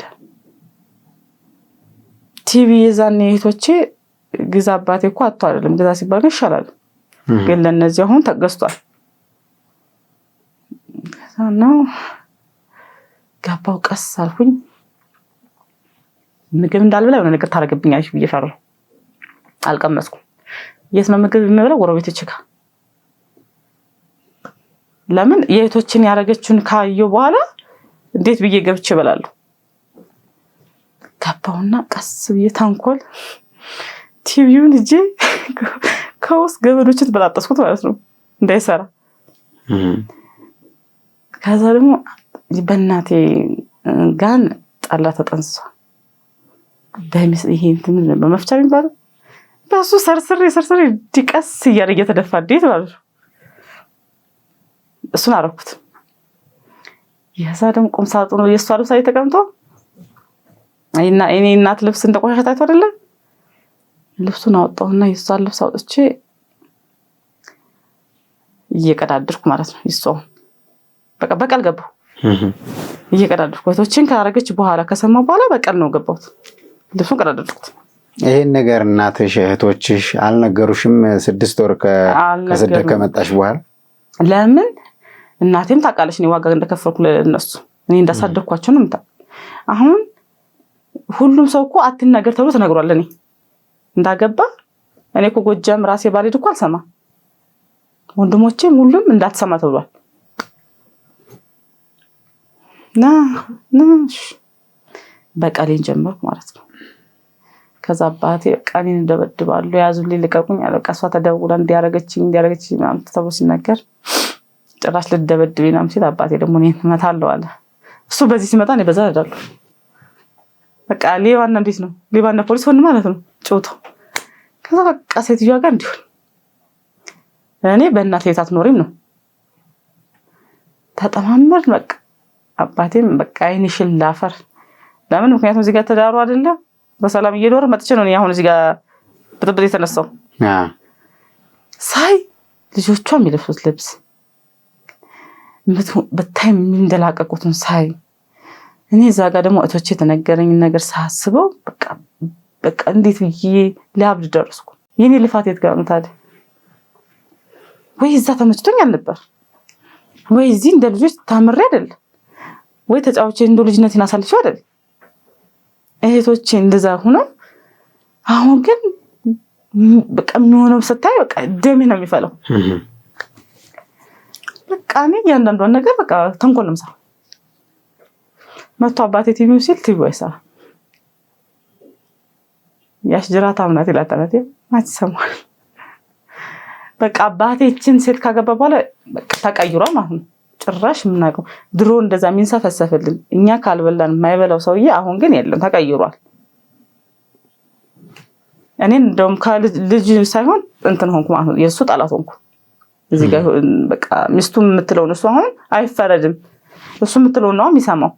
ቲቪ የዛኔ እህቶቼ ግዛ አባቴ እኮ አጥቶ አይደለም ግዛ ሲባል ይሻላል ግን ለነዚህ አሁን ተገዝቷል ነው ገባው ቀስ አልኩኝ ምግብ እንዳልበላ የሆነ ነገር ታረገብኛለሽ ብዬ ፈራሁ አልቀመስኩም የት ነው ምግብ የምበላው ጎረቤቶቼ ጋር ለምን የእህቶችን ያረገችውን ካየው በኋላ እንዴት ብዬ ገብቼ እበላለሁ ገባውና ቀስ ብዬ ታንኮል ቲቪውን እጄ ከውስጥ ገመዶችን ተበጣጠስኩት ማለት ነው እንዳይሰራ ከዛ ደግሞ በእናቴ ጋን ጣላ ተጠንሷል በሚስ ይሄ እንትን በመፍቻ የሚባለው በሱ ሰርስሬ ዲቀስ እያለ እየተደፋ እንዴት ማለት ነው እሱን አረኩት የዛ ደግሞ ቁም ሳጥኑ የሷ ልብስ ላይ ተቀምጦ አይና እኔ እናት ልብስ እንደቆሻሻ ታይቶ አይደለ ልብሱን አወጣውና የሷ ልብስ አውጥቼ እየቀዳደርኩ ማለት ነው ይሷ በቃ በቀል ገባው እየቀዳደርኩ ወቶችን ካረገች በኋላ ከሰማው በኋላ በቀል ነው ገባሁት ልብሱን ቀዳደርኩት ይሄን ነገር እናትሽ እህቶችሽ አልነገሩሽም 6 ወር ከስደት ከመጣሽ በኋላ ለምን እናቴም ታውቃለች ነው ዋጋ እንደከፈልኩ ለነሱ እኔ እንዳሳደኳቸው ነው አሁን ሁሉም ሰው እኮ አትናገር ተብሎ ተነግሯል እኔ እንዳገባ እኔ እኮ ጎጃም ራሴ ባልሄድ እኮ አልሰማ ወንድሞቼም ሁሉም እንዳትሰማ ተብሏል ናሽ በቀሌን ጀመርኩ ማለት ነው ከዛ አባቴ ቀኔን እንደበድባሉ ያዙልኝ ልቀቁኝ አለ ቀሷ ተደውላ እንዲያረገችኝ ምናምን ተብሎ ሲነገር ጭራሽ ልደበድብኝ ምናምን ሲል አባቴ ደግሞ እኔን መታለው አለ እሱ በዚህ ሲመጣ እኔ በዛ እሄዳለሁ በቃ ሌባና እንዴት ነው ሌባና ፖሊስ ሆነ ማለት ነው ጮቶ ከዛ በቃ ሴትዮዋ ጋር እንዲሆን እኔ በእናቴ ቤት አትኖሪም ነው ተጠማመር በቃ አባቴም በቃ አይንሽል ላፈር ለምን ምክንያቱም እዚህ ጋር ተዳሩ አይደለ በሰላም እየኖር መጥቼ ነው አሁን እዚህ ጋር ብጥብጥ የተነሳው ሳይ ልጆቿ የሚለብሱት ልብስ በታይም እንደላቀቁትን ሳይ እኔ እዛ ጋር ደግሞ እቶቼ ተነገረኝ ነገር ሳስበው በቃ እንዴት ብዬ ሊያብድ ደረስኩ የኔ ልፋት የት ጋር ነው ታዲያ ወይ እዛ ተመችቶኛል ነበር ወይ እዚህ እንደ ልጆች ታምሬ አይደል ወይ ተጫውቼ እንደ ልጅነቴን አሳልፌ አይደል እህቶቼ እንደዛ ሆኖ አሁን ግን በቃ የሚሆነው ስታይ በቃ ደሜ ነው የሚፈለው በቃ እኔ ያንዳንዷን ነገር በቃ ተንኮል ነው የምሰራው መጥቶ አባቴ ቲቪው ሲል ቲቪው አይሰራም ያሽጅራት አምናት ይላታናት ማትሰማል በቃ አባቴ እቺን ሴት ካገባ በኋላ በቃ ተቀይሯል ማለት ነው ጭራሽ ምናቀው ድሮ እንደዛ ሚንሰፈሰፍልን እኛ ካልበላን የማይበላው ሰውዬ አሁን ግን የለም ተቀይሯል። እኔ እንደውም ከልጅ ሳይሆን እንትን ሆንኩ ማለት ነው የሱ ጠላት ሆንኩ። እዚህ ጋር በቃ ሚስቱ የምትለው ነው እሱ አሁን አይፈረድም እሱ የምትለው ነው የሚሰማው።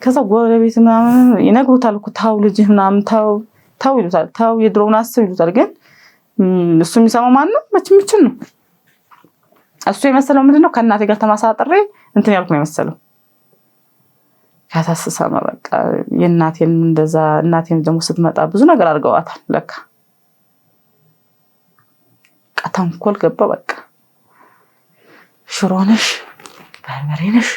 ከዛ ጎረቤት ምናምን ይነግሩታል እኮ ታው ልጅ ምናምን ታው ይሉታል። ታው የድሮውን አስብ ይሉታል። ግን እሱ የሚሰማው ማን ነው? መችምችን ነው። እሱ የመሰለው ምንድነው ከእናቴ ጋር ተማሳጥሬ እንትን ያልኩ ነው የመሰለው። ካሳሰሰማ በቃ የእናቴን እንደዛ እናቴን ደግሞ ስትመጣ ብዙ ነገር አድርገዋታል ለካ። ተንኮል ገባ በቃ ሽሮ ነሽ በርበሬ ነሽ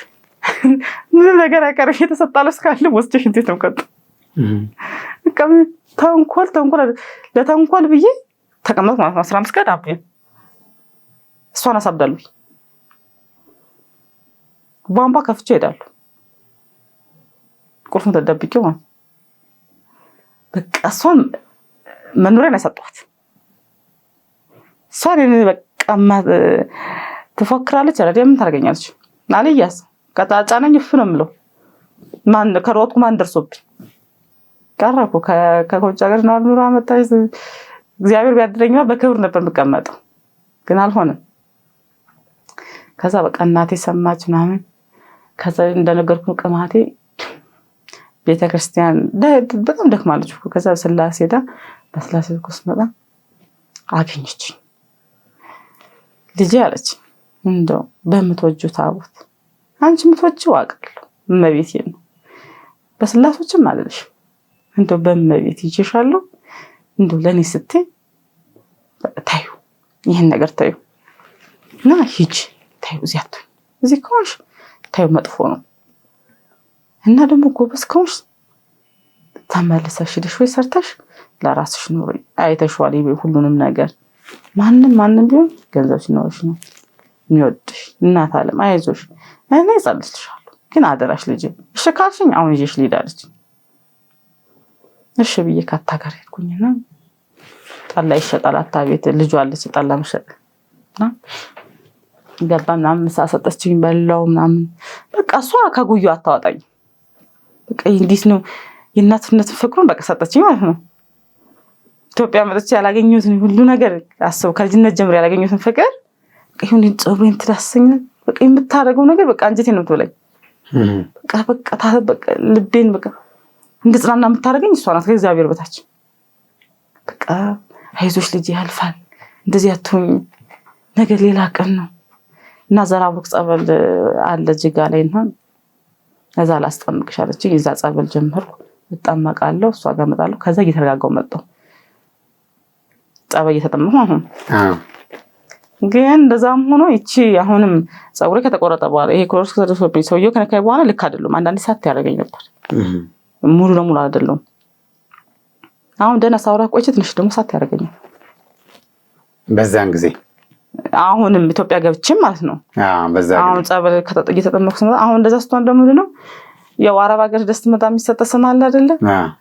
ምን ነገር አቀረሽ የተሰጣለስ ካለ ወስደሽ እንዴት ነው ከጥ በቃ ተንኮል ለተንኮል ብዬ ተቀመጥኩ ማለት ነው። 15 ቀን አብዬ እሷን አሳብዳለሁ። ቧንቧ ከፍቼ እሄዳለሁ። ቁልፉን ተደብቄው ማለት በቃ እሷን መኖሪያን ያሰጧት። እሷን በቃ ትፎክራለች አይደል? ምን ታደርገኛለች? አልያዝ ቀጣጫነኝ እፍ ነው የምለው። ማን ከሮጥኩ ማን ደርሶብኝ ቀረኩ። ከውጭ ሀገር ነው ኑራ መጣች። እግዚአብሔር ቢያድለኝማ በክብር ነበር የምቀመጠው፣ ግን አልሆነም። ከዛ በቃ እናቴ ሰማች ምናምን። ከዛ እንደነገርኩ ቅማቴ ቤተክርስቲያን በጣም ደክማለች እኮ። ከዛ ስላሴ ሄዳ በስላሴ ኮስመጣ አገኘች። ልጅ አለች እንደው በምትወጂው ታቦት አንቺ የምትወጂው አውቃለሁ እመቤቴ ነው፣ በስላሶችም አለሽ እንደው በእመቤት ይዤሻለሁ እንደው ለኔ ስትይ ታዩ ይሄን ነገር ታዩ እና ሂጂ ታዩ ዚያቱ እዚህ ከሆንሽ ታዩ መጥፎ ነው እና ደግሞ ጎበዝ ከሆንሽ ተመልሰሽ ሄደሽ ወይ ሰርተሽ ለራስሽ ኑሪ። አይተሽዋል ሁሉንም ነገር ማንም ቢሆን ገንዘብ ሲኖርሽ ነው የሚወድሽ። እናት አለም አይዞሽ እኔ እጸልይልሻለሁ ግን አደራሽ ልጅ እሺ ካልሽኝ አሁን ይዤሽ ልሄዳለች። እሺ ብዬ ካታጋር ሄድኩኝና ጠላ ይሸጣል አታቤት ልጅ አለች ጠላ መሸጥና ገባና ምሳ ሰጠችኝ በላው ምናምን በቃ እሷ ከጉዩ አታወጣኝ። በቃ እንዴት ነው የእናትነት ፍቅሩን በቃ ሰጠችኝ ማለት ነው። ኢትዮጵያ መጥቼ ያላገኘሁትን ሁሉ ነገር አስበው ከልጅነት ጀምሮ ያላገኘሁትን ፍቅር ይሁን ጾብሬን ትዳሰኝ በቃ የምታደርገው ነገር በቃ አንጀቴን ነው የምትበላኝ። በቃ ልቤን በቃ እንድጽናና የምታደርገኝ እሷ ናት ከእግዚአብሔር በታች። በቃ አይዞሽ ልጅ ያልፋል እንደዚህ አትሁኝ ነገር ሌላ ቀን ነው እና ዘራቡክ ጸበል አለ ጅጋ ላይና እዛ ላስጠምቅሽ አለችኝ። እዛ ጸበል ጀመርኩ እጠመቃለሁ እሷ ጋር እመጣለሁ። ከዛ እየተረጋጋው መጣሁ ጸበል እየተጠመቅኩ አሁን ግን እንደዛም ሆኖ እቺ አሁንም ጸጉሬ ከተቆረጠ በኋላ ይሄ ክሎሮክስ ከተደረሰብኝ ሰውየው ከነካይ በኋላ ልክ አይደለም። አንዳንዴ ሳት ያደርገኝ ነበር ሙሉ ለሙሉ አይደለም። አሁን ደህና ሳውራ ቆይቼ ትንሽ ደግሞ ሳት ያደርገኛል በዛን ጊዜ አሁንም ኢትዮጵያ ገብቼ ማለት ነው። አሁን ጸበል እየተጠመቅኩ ነው። አሁን እንደዛ ስትሆን ደግሞ ምንድነው ያው አረብ ሀገር ደስ መጣ የሚሰጥ ስም አለ አይደለ?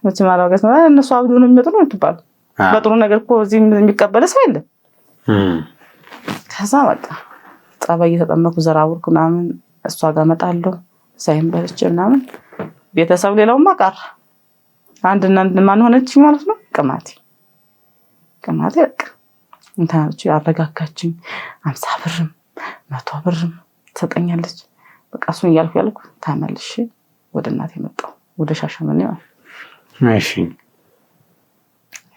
መቼም አረብ ሀገር ነው እነሱ አብዶ ነው የሚመጡ ነው ትባል። በጥሩ ነገር እኮ እዚህ የሚቀበል ሰው የለም። ከዛ በቃ ጸበል እየተጠመቅኩ ዘራቡርክ ምናምን እሷ ጋር እመጣለሁ ሳይም በልቼ ምናምን ቤተሰብ ሌላውማ ቀረ። አንድና ማን ሆነች ማለት ነው ቅማቴ በቃ እንታች ያረጋጋችኝ 50 ብርም 100 ብርም ትሰጠኛለች። በቃ እሱን ያልኩ ተመልሼ ወደ እናቴ መጣሁ ወደ ሻሸመኔ ማለት ነው። እሺ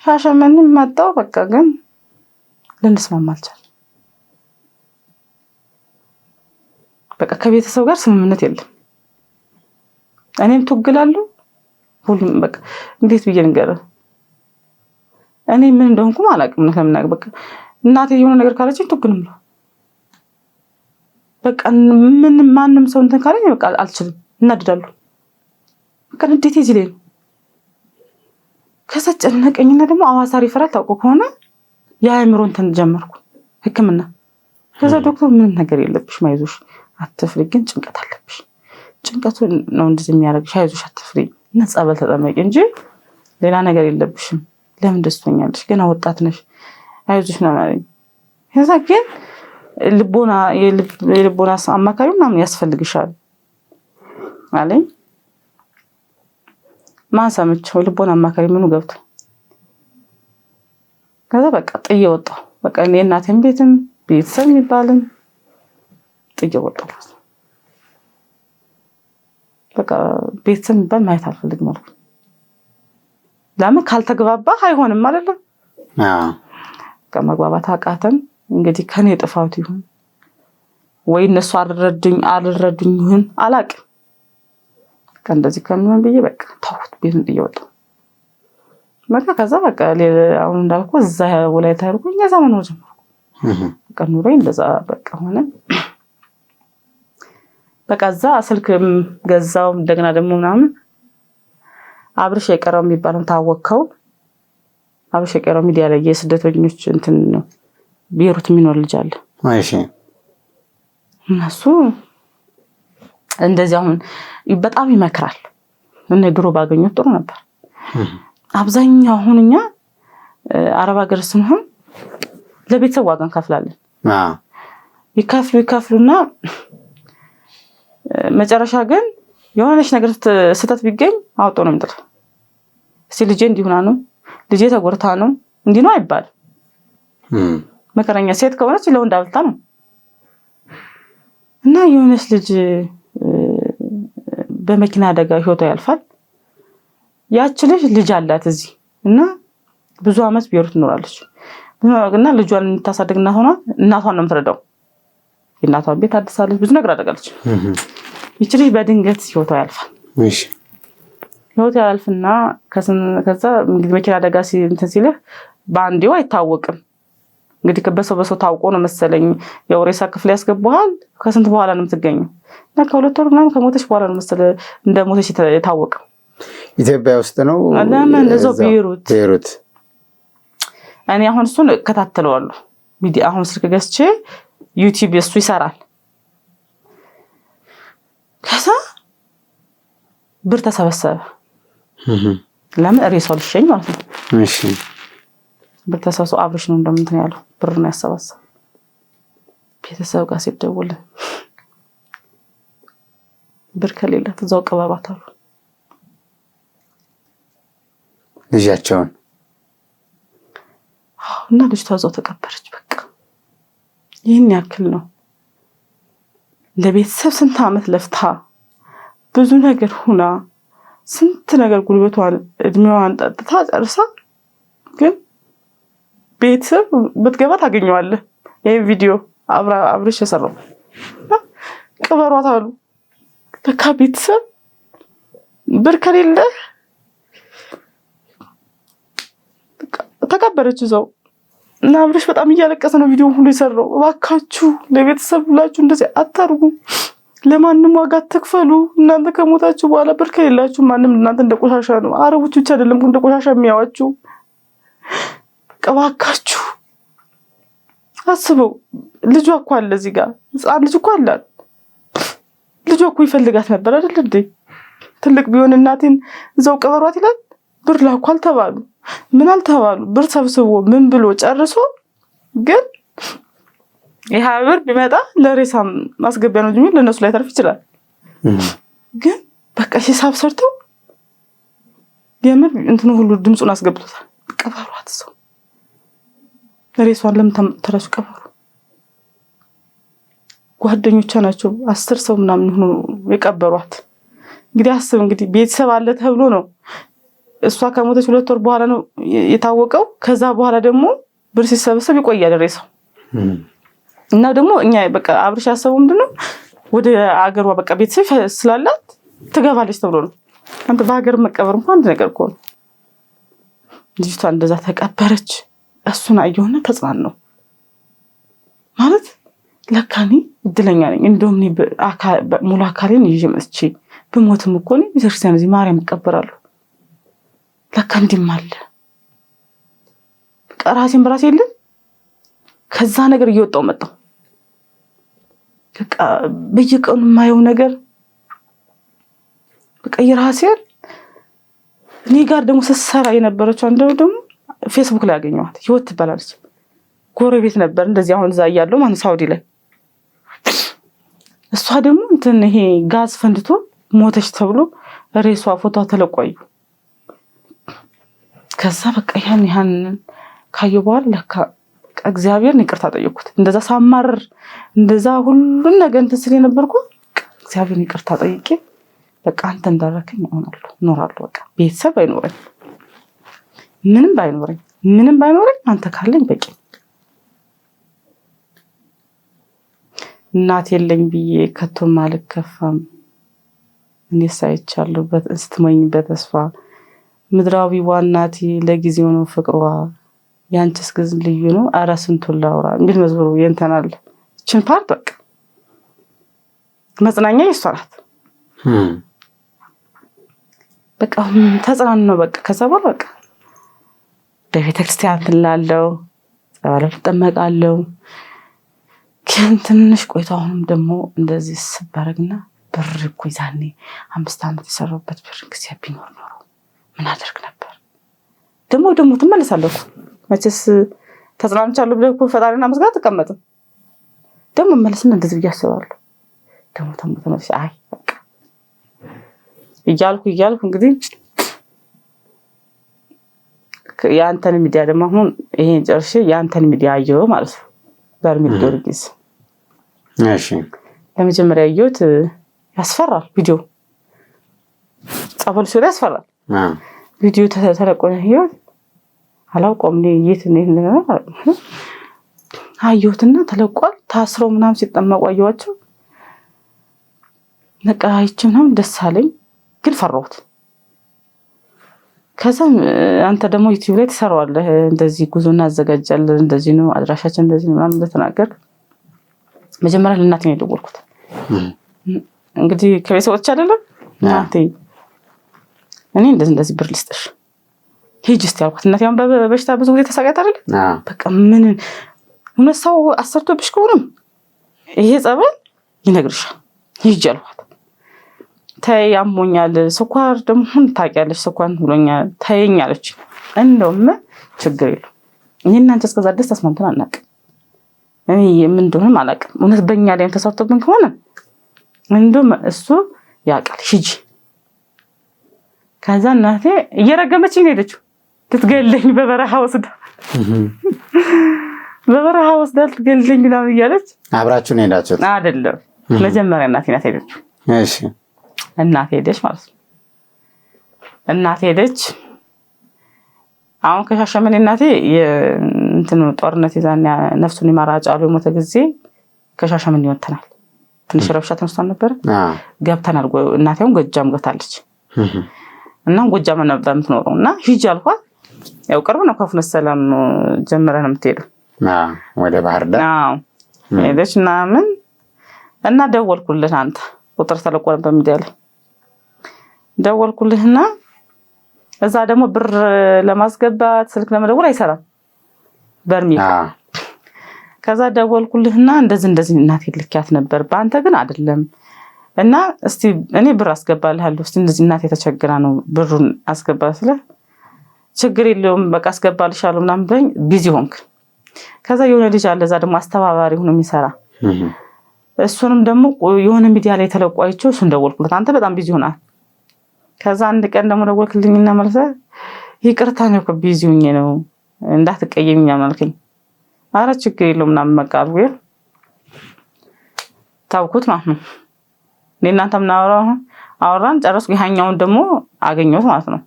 ሻሸመኔ መጣሁ። በቃ ግን ልንስማማ አልቻልንም። በቃ ከቤተሰብ ጋር ስምምነት የለም። እኔም ትግላለሁ ሁሉም በቃ እንዴት ብዬ ልንገርህ እኔ ምን እንደሆንኩ አላውቅም። ለምን በቃ እናቴ የሆነ ነገር ካለችኝ ትግልም ነው በቃ ማንም ሰው እንትን ካለኝ በቃ አልችልም እናድዳለሁ። በቃ እንዴት ይዝለኝ ከዛ ጨነቀኝና ደግሞ አዋሳ ሪፈራል ታውቀው ከሆነ የአእምሮ እንትን ጀመርኩ ህክምና። ከዛ ዶክተር ምንም ነገር የለብሽም አይዞሽ አትፍሪ፣ ግን ጭንቀት አለብሽ። ጭንቀቱ ነው እንደዚህ የሚያደርግሽ። አይዞሽ አትፍሪ እና ጸበል ተጠመቂ እንጂ ሌላ ነገር የለብሽም። ለምን ደስተኛለሽ? ገና ወጣት ነሽ አይዞሽ ነው ማለት። ከዛ ግን የልቦና አማካሪ ምናምን ያስፈልግሻል አለኝ። ማን ሰምቼው ልቦና አማካሪ ምኑ ገብቶ ከዛ በቃ ጥዬ ወጣሁ። በቃ እኔ እናቴም ቤተሰብ የሚባልም ጥዬ ወጣሁ። በቃ ቤተሰብ የሚባል ማየት አልፈልግም አልኩ። ለምን ካልተግባባህ አይሆንም አይደለም? ከመግባባት አቃተን። እንግዲህ ከኔ ጥፋት ይሁን ወይ እነሱ አልረዱኝ ይሁን አላውቅም። እንደዚህ ከምን ብዬ በቃ ተውኩት፣ ቤቱን ጥዬ ወጣሁ። ከዛ በቃ አሁን እንዳልኩ እዛ ወላይታ ሄድኩኝ። እዛ መኖር ጀመርኩ። በቃ ኑሮዬ እንደዛ በቃ ሆነ። በቃ እዛ ስልክም ገዛው። እንደገና ደግሞ ምናምን አብርሽ የቀረው የሚባለው ታወቀው። አብርሽ የቀረው ሚዲያ ላይ የስደተኞች እንትን ነው ቤሩት የሚኖር ልጅ አለ። እሺ እነሱ እንደዚህ አሁን በጣም ይመክራል። እኔ ድሮ ባገኘሁት ጥሩ ነበር። አብዛኛው አሁን እኛ አረብ ሀገር ስንሆን ለቤተሰብ ዋጋ እንከፍላለን። ይከፍሉና መጨረሻ ግን የሆነች ነገር ስተት ቢገኝ አውጦ ነው የሚጥለው። እስቲ ልጄ እንዲሁና ነው ልጄ ተጎርታ ነው እንዲህ ነው አይባልም። መከረኛ ሴት ከሆነች ለወንድ አብልታ ነው። እና የሆነች ልጅ በመኪና አደጋ ህይወቷ ያልፋል። ያች ልጅ አላት እዚህ እና ብዙ አመት ቤሩት ትኖራለች። እና ልጇን የምታሳድግ እናቷን ነው የምትረዳው። የእናቷን ቤት አድሳለች፣ ብዙ ነገር አደረጋለች። ይች ልጅ በድንገት ህይወቷ ያልፋል። እሺ ህይወቷ ያልፍና ከዛ እንግዲህ መኪና አደጋ እንትን ሲልህ በአንዴው አይታወቅም። እንግዲህ በሰው ታውቆ ነው መሰለኝ የሬሳ ክፍል ያስገባሃል። ከስንት በኋላ ነው የምትገኘው? እና ከ2 ወር ምናምን ከሞተች በኋላ ነው መሰለ እንደ ሞተች የታወቀው። ኢትዮጵያ ውስጥ ነው ለምን እንደዛው ቤሩት። እኔ አሁን እሱን እከታተለዋለሁ። ሚዲያ አሁን ስልክ ገዝቼ ዩቲዩብ እሱ ይሰራል። ከዛ ብር ተሰበሰበ። ለምን ሬሳው ልሸኝ ማለት ነው። እሺ ብር ተሰበሰበ። አብርሽ ነው እንደምንትን ያለው ብር ነው ያሰባሰበ። ቤተሰብ ጋር ሲደውል ብር ከሌላት እዛው ቀበሯት አሉ ልጃቸውን። እና ልጅቷ እዛው ተቀበረች። በቃ ይህን ያክል ነው። ለቤተሰብ ስንት አመት ለፍታ ብዙ ነገር ሁና ስንት ነገር ጉልበቷን እድሜዋን ጠጥታ ጨርሳ ግን ቤተሰብ ብትገባ ታገኘዋለህ። ይሄ ቪዲዮ አብርሽ የሰራው ቀበሯት አሉ። በቃ ቤተሰብ ብር ከሌለ ተቀበረች እዛው። እና አብርሽ በጣም እያለቀሰ ነው ቪዲዮ ሁሉ የሰራው። እባካችሁ ለቤተሰብ ሁላችሁ እንደዚህ አታርጉ፣ ለማንም ዋጋ አትክፈሉ። እናንተ ከሞታችሁ በኋላ ብር ከሌላችሁ ማንም እናንተ እንደቆሻሻ ነው። አረቦች ብቻ አይደለም እንደቆሻሻ የሚያዋችሁ። እባካችሁ አስበው። ልጇ እኮ አለ እዚህ ጋር ህፃን ልጅ እኮ አላት። ልጇ እኮ ይፈልጋት ነበር አይደል እንዴ? ትልቅ ቢሆን እናቴን እዛው ቀበሯት ይላል። ብር ላኩ አልተባሉ ምን አልተባሉ። ብር ሰብስቦ ምን ብሎ ጨርሶ ግን ይሄ ብር ቢመጣ ለሬሳ ማስገቢያ ነው እንጂ ለነሱ ላይ ተርፍ ይችላል። ግን በቃ ሂሳብ ሰርተው የምር እንትኑ ሁሉ ድምጹን አስገብቶታል። ቀበሯት ሰው ሬሷን ለምን ተረሱ ቀበሩ። ጓደኞቿ ናቸው 10 ሰው ምናምን ሆኖ የቀበሯት። እንግዲህ አስብ እንግዲህ ቤተሰብ አለ ተብሎ ነው እሷ ከሞተች 2 ወር በኋላ ነው የታወቀው። ከዛ በኋላ ደግሞ ብር ሲሰበሰብ ይቆያል ሬሳው። እና ደግሞ እኛ በቃ አብርሽ ያሰበው ምንድነው ወደ አገሯ በቃ ቤተሰብ ስላላት ትገባለች ተብሎ ነው። አንተ በአገር መቀበር እንኳን አንድ ነገር እኮ ነው። ልጅቷ እንደዛ ተቀበረች። እሱን አየሁና ተጽናናው ማለት ለካኒ እድለኛ ነኝ። እንደውም እኔ ሙሉ አካሌን ይዤ መጥቼ ብሞትም እኮ ነው ቤተክርስቲያን እዚህ ማርያም እቀበራለሁ። ለካ እንዲህም አለ። ራሴን በራሴ የለም ከዛ ነገር እየወጣው መጣው። በቃ በየቀኑ የማየው ነገር በቃ የራሴን እኔ ጋር ደግሞ ስትሰራ የነበረችው አንደው ደግሞ ፌስቡክ ላይ አገኘኋት። ህይወት ትባላለች። ጎረቤት ነበር እንደዚህ አሁን እዛ እያለሁ ማለት ሳውዲ ላይ እሷ ደግሞ እንትን ይሄ ጋዝ ፈንድቶ ሞተች ተብሎ ሬሷ ፎቶ ተለቋዩ። ከዛ በቃ ያን ካየሁ በኋላ ለካ እግዚአብሔርን ይቅርታ ጠየቅኩት። እንደዛ ሳማረር እንደዛ ሁሉን ነገር እንትን ስለ ነበርኩ እግዚአብሔርን ይቅርታ ጠይቄ በቃ አንተ እንዳረከኝ እሆናለሁ እኖራለሁ። በቃ ቤተሰብ አይኖረኝ ምንም ባይኖረኝ አንተ ካለኝ በቂ። እናት የለኝ ብዬ ከቶም አልከፋም። እኔ ሳይቻለሁ ስትመኝበት ተስፋ ምድራዊ ዋናቲ ለጊዜው ነው ፍቅሯ ያንቺስ ግን ልዩ ነው ኧረ ስንቱን ላውራ እንግዲህ መዝሙሩ የእንተናል እችን ፓርት በቃ መጽናኛ የእሷ ናት። በቃ ተጽናኑ ነው በቃ። ከዛ በኋላ በቃ በቤተክርስቲያን ትላለው ጸበል ተጠመቃለሁ። ግን ትንሽ ቆይታውንም ደግሞ እንደዚህ ስባረግና ብር እኮ ይዛኔ 5 ዓመት የሰራሁበት ብር ጊዜ ቢኖር ኖሮ ምን አደርግ ነበር? ደግሞ ትመለሳለሁ። መቼስ ተጽናንቻለሁ ብለህ እኮ ፈጣሪና መስጋት ተቀመጥም ደግሞ መለስና እንደዚህ እያሰባለሁ ደግሞ ተመለስ አይ በቃ እያልኩ እንግዲህ ያንተን ሚዲያ ደግሞ አሁን ይሄን ጨርሼ ያንተን ሚዲያ አየሁ ማለት ነው። በርሚል ጊዮርጊስ እሺ ለመጀመሪያ አየሁት። ያስፈራል ቪዲዮ ጸበል ሲወጣ ያስፈራል። ቪዲዮ ተለቆነ ህይወት አላውቀውም የት እንደሆነ አየሁትና ተለቋል። ታስረው ምናምን ሲጠመቁ አየኋቸው። ነቃይችም ደስ አለኝ ግን ፈራሁት። ከዛ አንተ ደግሞ ዩቲዩብ ላይ ትሰራዋለህ እንደዚህ ጉዞና አዘጋጃለህ እንደዚህ ነው አድራሻችን እንደዚህ ነው ምናምን ተናገር። መጀመሪያ ለእናቴ ነው የደወልኩት። እንግዲህ ከቤተሰቦች አይደለም እናቴ እኔ እንደዚህ ብር ልስጥሽ ሂጂ እስቲ አልኳት። እናቴ አሁን በበሽታ ብዙ ጊዜ ተሰቃይታ አይደል በቃ ምን እውነት ሰው አሰርቶብሽ ከሆነም ይሄ ጸበል ይነግርሻል ሂጂ አልኳት። ተይ አሞኛል ስኳር ደግሞ ታውቂያለሽ ስኳር ብሎኛል ተይኝ አለች። እንደውም ችግር የለውም እኔ እናንተ እስከዛ ድረስ ተስማምተን አናውቅም። እኔ ምን እንደሆነ አላውቅም። እውነት በእኛ ላይ ተሰርቶብን ከሆነ እንደውም እሱ ያውቃል ሂጂ። ከዛ እናቴ እየረገመችኝ ሄደች ልትገለኝ በበረሃ ወስዳ ልትገለኝ ምናምን እያለች አብራችሁ ነው ሄዳችሁት አይደለም? መጀመሪያ እናቴ ናት ሄደችው። እሺ እናቴ ሄደች ማለት ነው። እናቴ ሄደች። አሁን ከሻሸመኔ እናቴ እንትኑ ጦርነት ይዛኛ ነፍሱን ይማራጫሉ የሞተ ጊዜ ከሻሸመኔ ወጥተናል። ትንሽ ረብሻ ተነስቷል ነበር ገብተናል። እናቴውን ጎጃም ገብታለች እና ጎጃም ነበር የምትኖረው እና ሂጂ አልኳት። ያው ቅርብ ነው ከፍኖተ ሰላም ጀምረን የምትሄደው ወደ ባህር ዳር ሄደች ምናምን እና ደወልኩልህ አንተ ቁጥር ተለቆነ በሚዲያ ላይ ደወልኩልህና እዛ ደግሞ ብር ለማስገባት ስልክ ለመደወል አይሰራም በርሚል። ከዛ ደወልኩልህና እንደዚህ እናቴ ልክያት ነበር በአንተ ግን አይደለም እና እስቲ እኔ ብር አስገባልሃለሁ እስቲ እንደዚህ እናቴ ተቸግራ ነው ብሩን አስገባ ስለ ችግር የለውም በቃ አስገባልሻለሁ ምናምን ብለኝ ቢዚ ሆንክ። ከዛ የሆነ ልጅ አለ እዛ ደግሞ አስተባባሪ ሆኖ የሚሰራ እሱንም ደግሞ የሆነ ሚዲያ ላይ ተለቋይቸው እሱን ደወልኩለት። አንተ በጣም ቢዚ ሆናል። ከዛ አንድ ቀን ደግሞ ደወልክልኝና መልሰ ይቅርታ ነው እኮ ቢዚ ሆኜ ነው እንዳትቀየምኛ ማልከኝ። አረ ችግር የለውም ምናምን መቃል ወይ ታውቁት ማለት ነው። ለእናንተ ምናወራው አወራን ጨረስኩ። ይሄኛውን ደግሞ አገኘሁት ማለት ነው።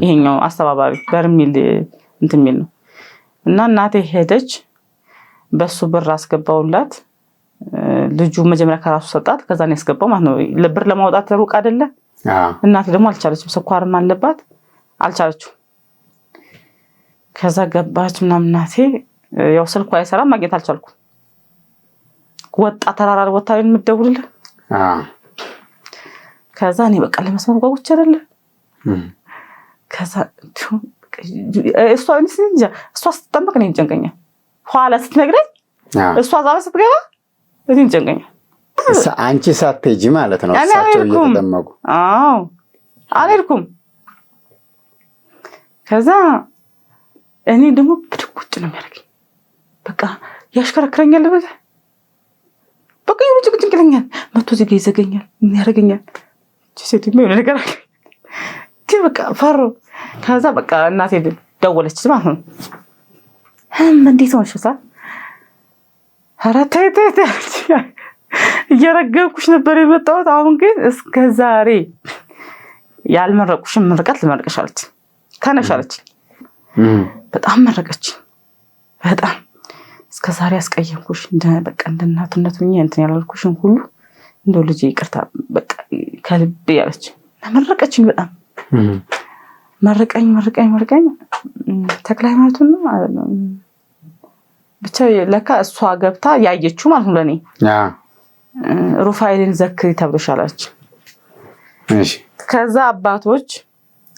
ይሄኛው አስተባባሪ በርሚል እንትን የሚል ነው እና እናቴ ሄደች በሱ ብር አስገባውላት። ልጁ መጀመሪያ ከራሱ ሰጣት ከዛ ነው ያስገባው ማለት ነው። ለብር ለማውጣት ሩቅ አይደለ? እናቴ ደግሞ አልቻለችም ስኳርም አለባት አልቻለችም። ከዛ ገባች ምናምን እናቴ ያው ስልኳ አይሰራም ማግኘት አልቻልኩም። ወጣ ተራራ ወጣ የምትደውልልህ ከዛ እኔ በቃ ለመስማት ጓጉቼ አይደለ ከዛ እሷ ስትጠመቅ ነው ይጨንቀኛል። ኋላ ስትነግረኝ እሷ ዛሬ ስትገባ እዚህ ይጨንቀኛል። አንቺ ሳትሄጂ ማለት ነው እሳቸው እየተጠመቁ? አዎ አልሄድኩም። ከዛ እኔ ደግሞ ብድቁጭ ነው የሚያደርገኝ በቃ ያሽከረክረኛል በቃ የሆነ ጭቅጭቅ ይለኛል መቶ እዚህ ጋር ይዘገኛል ምን ያደርገኛል ሴት የሆነ ነገር ግን በቃ ፈሮ ከዛ በቃ እናቴ ደወለች ማለት ነው እንዴት ሆንሽ ኧረ ተይ እየረገምኩሽ ነበር የመጣሁት አሁን ግን እስከ ዛሬ ያልመረቁሽም ምርቃት ልመርቅሽ አለች ተነሽ አለች በጣም መረቀች በጣም እስከ ዛሬ አስቀየምኩሽ በቃ እንደ እናትነት ሆኜ እንትን ያላልኩሽን ሁሉ እንደው ልጄ ይቅርታ በቃ ከልብ ያለች መረቀችኝ በጣም መረቀኝ ተክለ ሃይማኖትን ነው ብቻ ለካ እሷ ገብታ ያየችው ማለት ነው ለኔ ሩፋኤልን ዘክሪ ተብለሻለች እሺ ከዛ አባቶች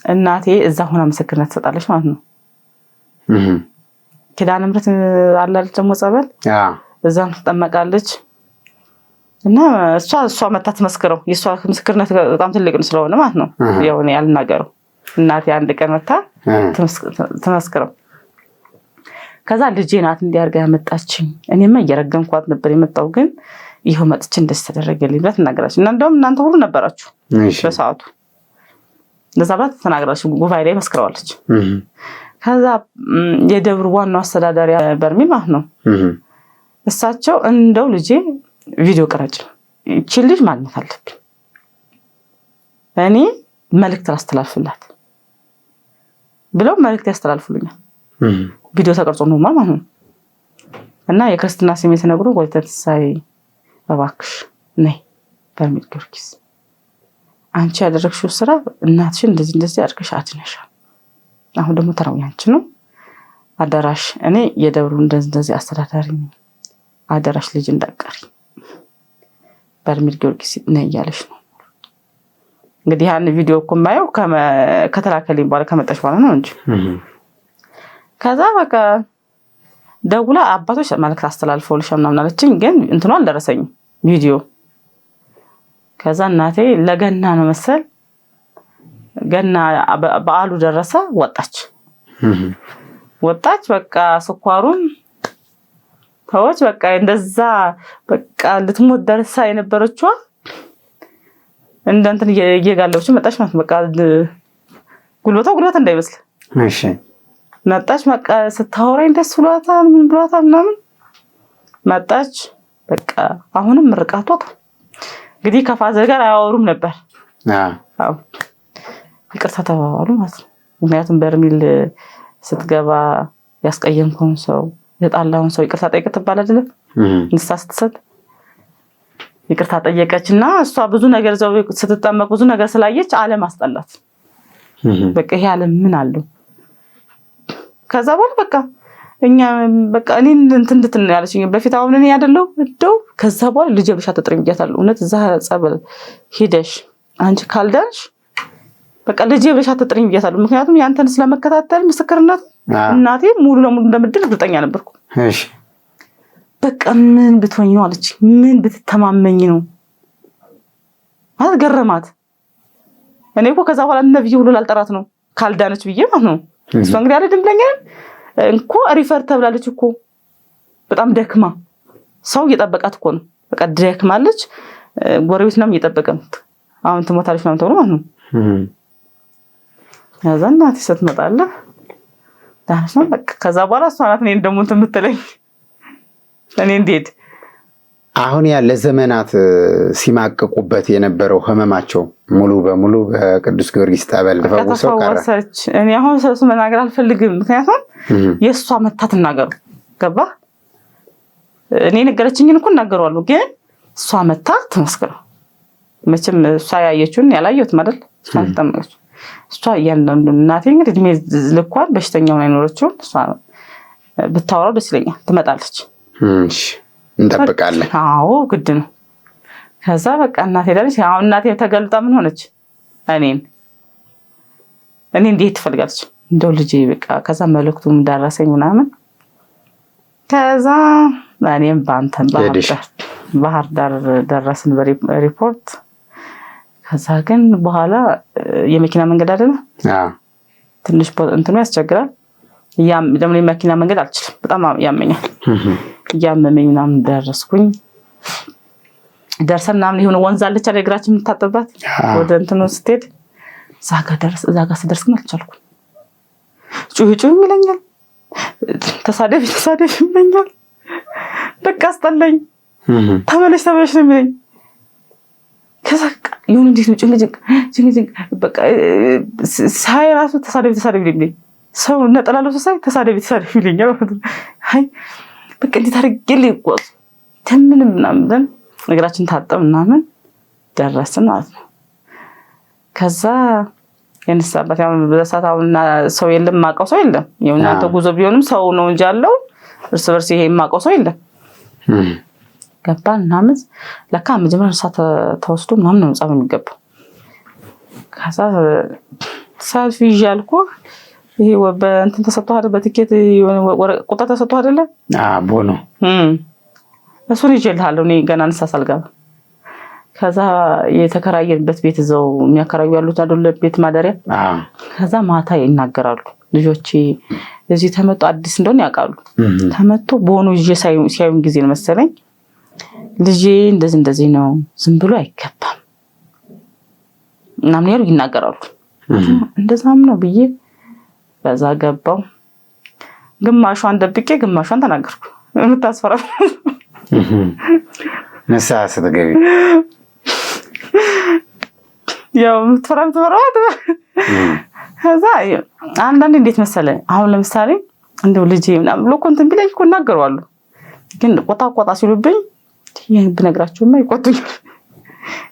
እናቴ እዛ ሆና ምስክርነት ትሰጣለች ማለት ነው ኪዳነ ምሕረት አላለች ደግሞ ጸበል እዛም ትጠመቃለች እና እሷ መታ ትመስክረው የሷ ምስክርነት በጣም ትልቅ ስለሆነ ማለት ነው ያው እኔ ያልናገረው እናቴ አንድ ቀን መታ ትመስክረው ከዛ ልጄ ናት እንዲያርጋ ያመጣችኝ እኔማ እየረገምኳት ነበር የመጣው ግን ይሄው መጥቼ እንደዚህ ተደረገልኝ ብላ ትናገራለች እና እንደውም እናንተ ሁሉ ነበራችሁ በሰዓቱ እንደዛ ብላ ትናገራለች ጉባኤ ላይ መስክረዋለች ከዛ የደብሩ ዋናው አስተዳዳሪ በርሜል ማለት ነው እሳቸው እንደው ልጄ ቪዲዮ ቀረጭ እቺ ልጅ ማግኘት አለብኝ እኔ መልእክት አስተላልፍላት ብለው መልእክት ያስተላልፉልኛል ቪዲዮ ተቀርጾ ነው ማለት ነው እና የክርስትና ስሜ ተነግሮ ወልተትሳይ እባክሽ ነይ በርሜል ጊዮርጊስ አንቺ ያደረግሽው ስራ እናትሽን እንደዚህ አድርገሽ አድነሻል አሁን ደግሞ ተራው ያንቺ ነው አዳራሽ እኔ የደብሩ እንደዚህ አስተዳዳሪ ነኝ አዳራሽ ልጅ እንዳቀሪ በርሜል ጊዮርጊስ ነይ ያለሽ ነው እንግዲህ ያን ቪዲዮ እኮ ማየው ከተላከልኝ በኋላ ከመጣሽ በኋላ ነው እንጂ ከዛ በቃ ደውላ አባቶች መልእክት አስተላልፈውልሽ ምናምን አለችኝ ግን እንትኑ አልደረሰኝም ቪዲዮ ከዛ እናቴ ለገና ነው መሰል ገና በዓሉ ደረሰ ወጣች በቃ ስኳሩን ተወች በቃ እንደዛ በቃ ልትሞት ደርሳ የነበረችው እንደንትን እየጋለበች መጣች ማለት በቃ ጉልበታ እንዳይመስል እሺ መጣች በቃ ስታወራኝ ደስ ብሏታል ምን ብሏታል ምናምን መጣች በቃ አሁንም ምርቃቷ እንግዲህ ከፋዘር ጋር አያወሩም ነበር አዎ ይቅርታ ተባባሉ ማለት ነው ምክንያቱም በርሜል ስትገባ ያስቀየምከውን ሰው የጣላውን ሰው ይቅርታ ጠይቀህ ትባል አይደለም ንስሐ ስትሰጥ ይቅርታ ጠየቀችና እሷ ብዙ ነገር ዘው ስትጠመቅ ብዙ ነገር ስላየች ዓለም አስጠላት በቃ ይሄ ዓለም ምን አለው ከዛ በኋላ በቃ እኛ በቃ እኔ እንትን ያለችኝ በፊት አሁን እኔ አይደለው እንደው ከዛ በኋላ ልጅ ብቻ ተጥሪም ይያታል እውነት እዛ ጸበል ሄደሽ አንቺ ካልዳንሽ በቃ ልጅ ብቻ ተጥሪም ይያታል ምክንያቱም ያንተን ስለመከታተል ምስክርነት እናቴ ሙሉ ለሙሉ እንደምድል እርግጠኛ ነበርኩ እሺ በቃ ምን ብትሆኝ ነው አለች ምን ብትተማመኝ ነው ማለት ገረማት እኔ እኮ ከዛ በኋላ ነብዩ ሁሉ ላልጠራት ነው ካልዳነች ብዬ ማለት ነው እሷ እንግዲህ አይደለም ብለኛ እንኮ ሪፈር ተብላለች እኮ በጣም ደክማ ሰው እየጠበቃት እኮ ነው በቃ ደክማለች ጎረቤት ነው እየጠበቀም አሁን ትሞታለች ነው ተብሎ ማለት ነው ያዛና ትሰጥመጣለ ዳንሽ ነው በቃ ከዛ በኋላ እሷ ናት እኔ እንደሞ እንትምትለኝ እኔ እንዴት አሁን ያለ ዘመናት ሲማቀቁበት የነበረው ህመማቸው ሙሉ በሙሉ በቅዱስ ጊዮርጊስ ጠበል ተፈውሰው ቀረ እኔ አሁን ሰው መናገር አልፈልግም ምክንያቱም የሷ መታት እናገሩ ገባ እኔ ነገረችኝን እኮ እናገራለሁ ግን እሷ መታ ተመስክረው መቼም እሷ ያየችውን ያላየሁት ማለት ሳንተምነች እሷ ያንደን እናቴ እንግዲህ እድሜ ልኳን በሽተኛውን አይኖርችው እሷ ብታወራው ደስ ይለኛል ትመጣለች እሺ እንጠብቃለን አዎ ግድ ነው ከዛ በቃ እናቴ ዳለች አሁን እናቴ ተገልጣ ምን ሆነች እኔ እንዴት ትፈልጋለች እንደው ልጄ በቃ ከዛ መልእክቱም ደረሰኝ ምናምን ከዛ እኔም ባንተን ባህር ዳር ደረስን በሪፖርት ከዛ ግን በኋላ የመኪና መንገድ አይደለ ትንሽ እንትኑ ያስቸግራል ደግሞ የመኪና መንገድ አልችልም፣ በጣም ያመኛል። እያመመኝ ምናምን ደረስኩኝ። ደርሰን ምናምን የሆነ ወንዝ አለች አይደል እግራችን የምታጠባት ወደ እንትኑ ስትሄድ እዛ ጋር ስደርስ ግን አልቻልኩም። ጩህ ይለኛል፣ ተሳደብ ይለኛል። በቃ አስጠላኝ። ተመለሽ ነው የሚለኝ። ከዛ ይሁን እንዴት ነው ጭንቅ በቃ ሳይ ራሱ ተሳደብ ይለኛል። ሰው ነጠላ ለብሶ ሳይ ተሳደብ ይለኛል። አይ በቃ እንዴት አድርጌ ልጓዝ ተምንም ምናምን ብለን እግራችን ታጠብ ምናምን ደረስን ማለት ነው። ከዛ የንስሳባት ያው በዛታውና ሰው የለም፣ ማቀው ሰው የለም። የእናንተ ጉዞ ቢሆንም ሰው ነው እንጂ ያለው እርስ በርስ ይሄ ማቀው ሰው የለም። ገባን ምናምን ለካ መጀመሪያ ሰዓት ተወስዶ ምናምን ነው ጻፍ የሚገባው። ከዛ ሰልፍ ይያልኩ ይሄ በእንትን ተሰጥቶ አይደል በትኬት ቁጣ ተሰጥቶ አይደለ ቦኖ እሱን ይጀልሃለሁ እኔ ገና ንሳ ሳልገባ። ከዛ የተከራየንበት ቤት እዛው የሚያከራዩ ያሉት አይደል ቤት ማደሪያ። ከዛ ማታ ይናገራሉ ልጆቼ እዚህ ተመጡ አዲስ እንደሆነ ያውቃሉ። ተመጡ ቦኖ ይዤ ሲያዩን ጊዜ ነው መሰለኝ ልጄ እንደዚህ ነው ዝም ብሎ አይገባም ምናምን ያሉ ይናገራሉ። እንደዛም ነው ብዬ በዛ ገባው። ግማሿን ደብቄ ግማሿን ተናገርኩ። የምታስፈራ ነሳ ስትገቢ ያው ምትፈራም ከዛ አንዳንዴ እንዴት መሰለ አሁን ለምሳሌ እንደው ልጄ ምናምን ብሎ ኮንተን ቢለኝ እኮ እናገራለሁ። ግን ቆጣ ሲሉብኝ ይሄን ብነግራችሁማ ይቆጡኛል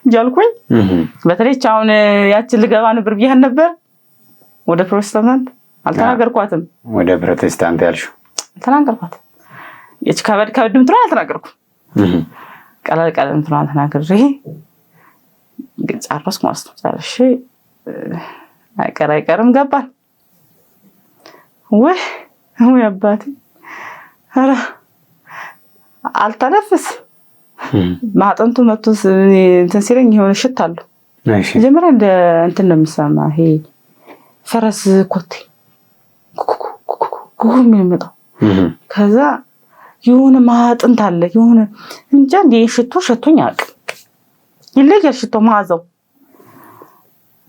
እያልኩኝ በተለይ አሁን ያችን ልገባ ነበር ቢያን ነበር ወደ ፕሮቴስታንት አልተናገርኳትም። ወደ ፕሮቴስታንት ያልሽው ተናገርኳት። ከበድም ትራ አልተናገርኩም። ቀላል እንትና ተናግሬ ጨረስኩ ማለት ነው። ጨርሼ አይቀርም ገባን። ወይ አባቴ ኧረ አልተነፍስ ማጥንቱ መጥቶ እንትን ሲለኝ የሆነ ሽታ አለው። መጀመሪያ እንደ እንትን ነው የሚሰማ ይሄ ፈረስ ኮቴ ጉጉም የሚመጣው። ከዛ የሆነ ማጥንት አለ የሆነ እንጃ እንደ ሽቶኝ አቅ ይለያል ሽቶ ማዘው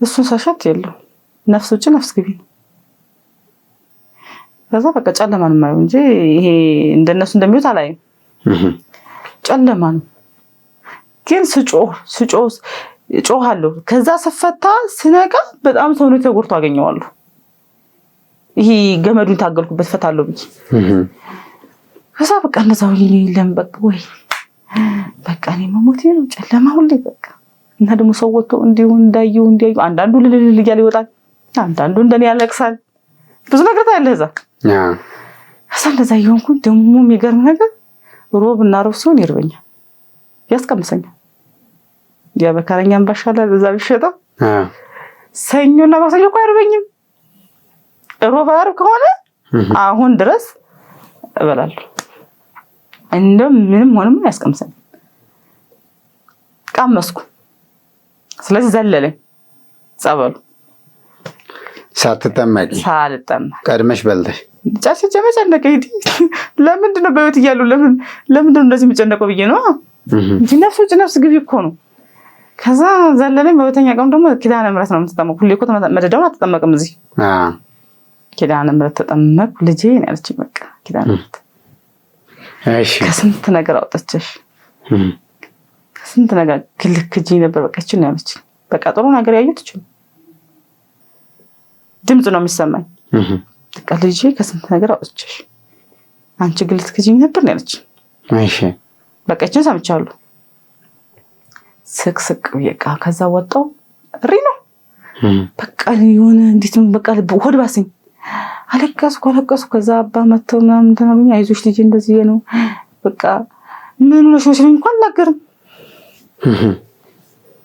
እሱን ሳሸት የለው ነፍስ ውጭ ነፍስ ግቢ ነው። ከዛ በቃ ጨለማ ነው የማየው እንጂ ይሄ እንደነሱ እንደሚሉት አላየም። ጨለማ ነው። ግን ጮሃለሁ። ከዛ ስፈታ ስነቃ በጣም ሰው ነው ተጎርቶ አገኘዋለሁ። ይሄ ገመዱን ታገልኩበት ፈታለሁ ብዬ ከዛ በቃ እንደዛው ይለም በቃ ወይ በቃ እኔ መሞቴ ነው ጨለማ ሁሌ በቃ እና ደግሞ ሰው ወጥቶ እንዲሁ እንዳዩ አንዳንዱ ልልል እያለ ይወጣል፣ አንዳንዱ እንደኔ ያለቅሳል። ብዙ ነገር ታያለህ እዛ። ከዛ እንደዛ ይሆንኩኝ። ደግሞ የሚገርም ነገር ሮብና ሮብ ሲሆን ይርበኛል፣ ያስቀምሰኛል። ያ በካረኛም ባሻላ እዛ ቢሸጠው ሰኞና ማክሰኞ እኮ አይርበኝም። ሮብ ዓርብ ከሆነ አሁን ድረስ እበላለሁ። እንደም ምንም ሆነም ያስቀምሰኝ ቀመስኩ። ስለዚህ ዘለለኝ ጸበሉ ሳልጠመቅ ቀድመሽ በልተሽ ጫሽ ጀመጨነቀ ይዲ ለምንድን ነው በህይወት እያሉ ለምንድን ነው እንደዚህ የሚጨነቀው ብዬ ነው እንጂ ነፍስ ግቢ እኮ ነው። ከዛ ዘለለኝ። በሁለተኛ ቀን ደግሞ ኪዳነ ምሕረት ነው የምትጠመቁ። ሁሌ እኮ መደዳውን አትጠመቅም እዚህ። ኪዳነ ምሕረት ተጠመቅኩ። ልጄ ነው ያለችኝ። በቃ ኪዳነ ምሕረት እሺ ከስንት ነገር አውጥተሽ ከስንት ነገር ክልክጂ ነበር። በቃ እቺ ነው ያለችኝ። በቃ ጥሩ ነገር ያዩት እቺ ድምጽ ነው የሚሰማኝ። በቃ ልጄ ከስንት ነገር አውጥተሽ አንቺ ግልት ክጂኝ ነበር ነው ያለችኝ። እሺ በቃ እቺን ሰምቻለሁ። ስቅስቅ በቃ ከዛ ወጣው ሪ ነው በቃ የሆነ እንዴት ነው በቃ ሆድ ባሰኝ። አለቀስኩ። ከዛ አባ መተው ምናምን ተናግሮኝ አይዞሽ ልጄ እንደዚህ ነው በቃ ምን ነው ሲሉኝ እንኳን አልናገርም።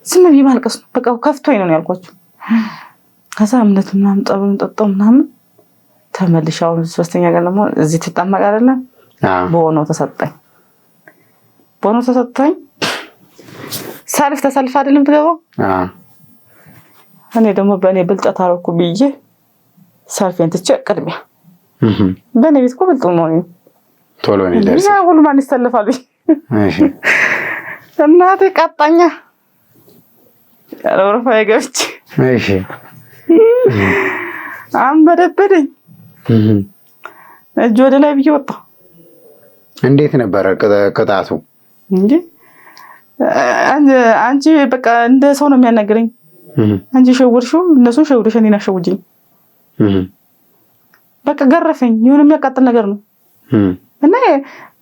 ዝም ብዬ ማልቀስ ነው በቃ ከፍቶኝ ነው ያልኳቸው። ከዛ እምነት ምናምን ጸበሉን ጠጣው ምናምን ተመልሻው ሶስተኛ ቀን ደግሞ እዚህ ተጣመቀ አይደለ ቦኖ ተሰጠኝ። ሳልፍ ተሰልፍ አይደለም ትገባው። እኔ ደግሞ በእኔ ብልጠት አረኩ ብዬ ሰልፌን ትቼ ቅድሚያ በእኔ ቤት እኮ ብልጥ ነው ቶሎ ነው ይደርስ ሁሉ ማን ይሰለፋል እናቴ ቀጣኛ ያለወረፋ ይገብች አንበደበደኝ እጅ ወደ ላይ ብዬ ወጣ እንዴት ነበር ቅጣቱ እንጂ አንቺ በቃ እንደ ሰው ነው የሚያናግረኝ አንቺ ሸውርሽው እነሱ ሸውርሽ እኔን አሸውጂኝ በቃ ገረፈኝ የሆነ የሚያቃጥል ነገር ነው እና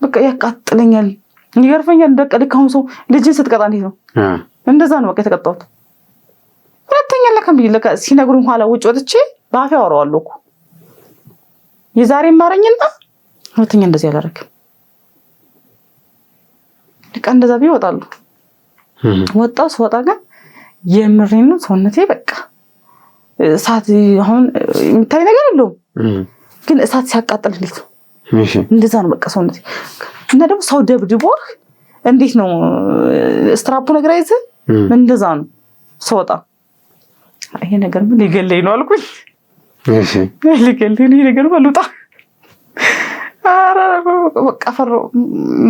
በቃ ያቃጥለኛል ይገርፈኛል በቃ ልካውን ሰው ልጅን ስትቀጣ እንዴት ነው እንደዛ ነው በቃ የተቀጣሁት ሁለተኛ ለከም ቢለካ ሲነግሩኝ ኋላ ውጭ ወጥቼ ባፌ አወራዋለሁ እኮ የዛሬ ማረኝና ሁለተኛ እንደዚህ ያላረክም ልክ እንደዛ ቢወጣሉ ወጣው ስወጣ ግን የምሬን ነው ሰውነቴ በቃ እሳት አሁን እንታይ ነገር የለውም ግን እሳት ሲያቃጥል እንዴት ነው እንደዛ ነው በቃ ሰውነቴ እና ደግሞ ሰው ደብድቦህ እንዴት ነው ስትራፑ ነገር አይዘ እንደዛ ነው ስወጣ ይሄ ነገር ምን ሊገለኝ ነው አልኩኝ እሺ ሊገለኝ ነው ነገር ባሉጣ በቃ ፈሮ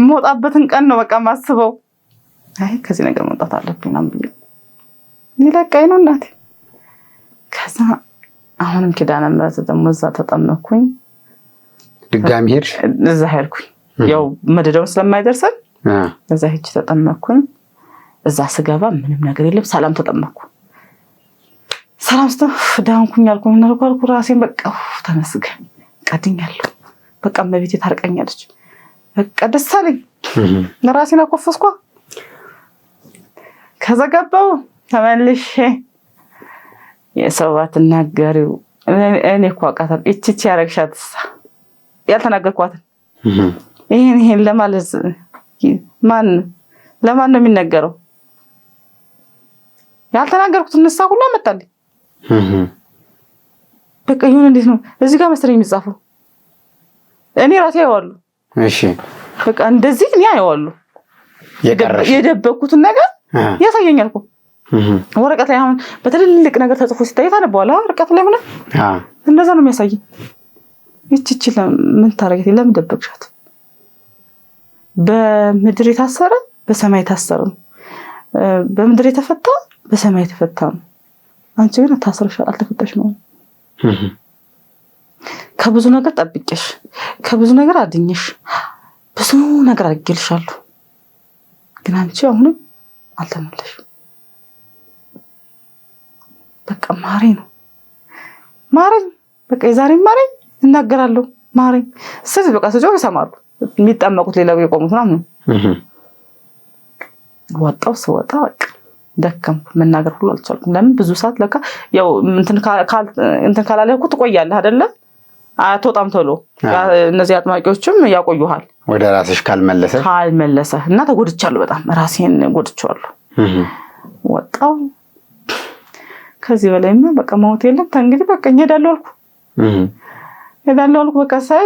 ሞጣበትን ቀን ነው በቃ ማስበው አይ ከዚህ ነገር መውጣት አለብኝ አምብዬ ይለቀኝ ነው እናቴ ከዛ አሁንም ኪዳነ ምሕረት ደግሞ እዛ ተጠመኩኝ ድጋሚ ሄድሽ እዛ ሄድኩኝ ያው መደዳው ስለማይደርሰን እዛ ሄጅ ተጠመኩኝ እዛ ስገባ ምንም ነገር የለም ሰላም ተጠመኩ ሰላም ዳንኩኝ አልኩኝ ነርኳልኩ ራሴን በቃ ተመስገን ቀድኛለሁ በቃ መቤቴ ታርቀኛለች በቃ ደስ አለኝ ለራሴን አቆፈስኳ ከዛ ገባው ተመልሼ የሰዋት እናገሪው እኔ እኮ አቃታል እቺ ያረግሻት ያልተናገርኳት ይሄን ለማለት ለማን ነው የሚነገረው ያልተናገርኩት ንሳ ሁሉ አመጣልኝ በቃ ይሁን እንዴት ነው እዚህ ጋር መሰለኝ የሚጻፈው እኔ ራሴ ያዋሉ እሺ በቃ እንደዚህ እኔ ያዋሉ የደበኩት ነገር ያሳየኛል እኮ ወረቀት ላይ አሁን በትልልቅ ነገር ተጽፎ ሲታይ ታነበዋላ ወረቀት ላይ ሆነ እንደዛ ነው የሚያሳየኝ እቺ ለምን ታረጋት ለምን ደበቅሻት በምድር የታሰረ በሰማይ ታሰረ ነው በምድር የተፈታ በሰማይ ተፈታ ነው አንቺ ግን ታስረሻል አልተፈታሽ ነው ከብዙ ነገር ጠብቄሽ ከብዙ ነገር አድኝሽ ብዙ ነገር አድርጌልሻለሁ ግን አንቺ አሁንም አልተመለሽም በቃ ማረኝ ነው ማረኝ በቃ የዛሬ ማረኝ እናገራለሁ ማረኝ ስለዚህ በቃ ሰጆ ይሰማሉ የሚጠመቁት ሌላው የቆሙት ነው ወጣው ስወጣ በቃ ደከምኩ መናገር ሁሉ አልቻልኩም ለምን ብዙ ሰዓት ለካ ያው እንትን ካላለኩ ትቆያለህ አይደለ አትወጣም ቶሎ እነዚህ አጥማቂዎችም ያቆዩሃል ወደ ራስሽ ካልመለሰ እና ተጎድቻለሁ በጣም ራሴን ጎድቻለሁ ወጣው ከዚህ በላይማ በቃ ማውት የለም እንግዲህ በቃ ሄዳለሁ አልኩ በቃ ሳይ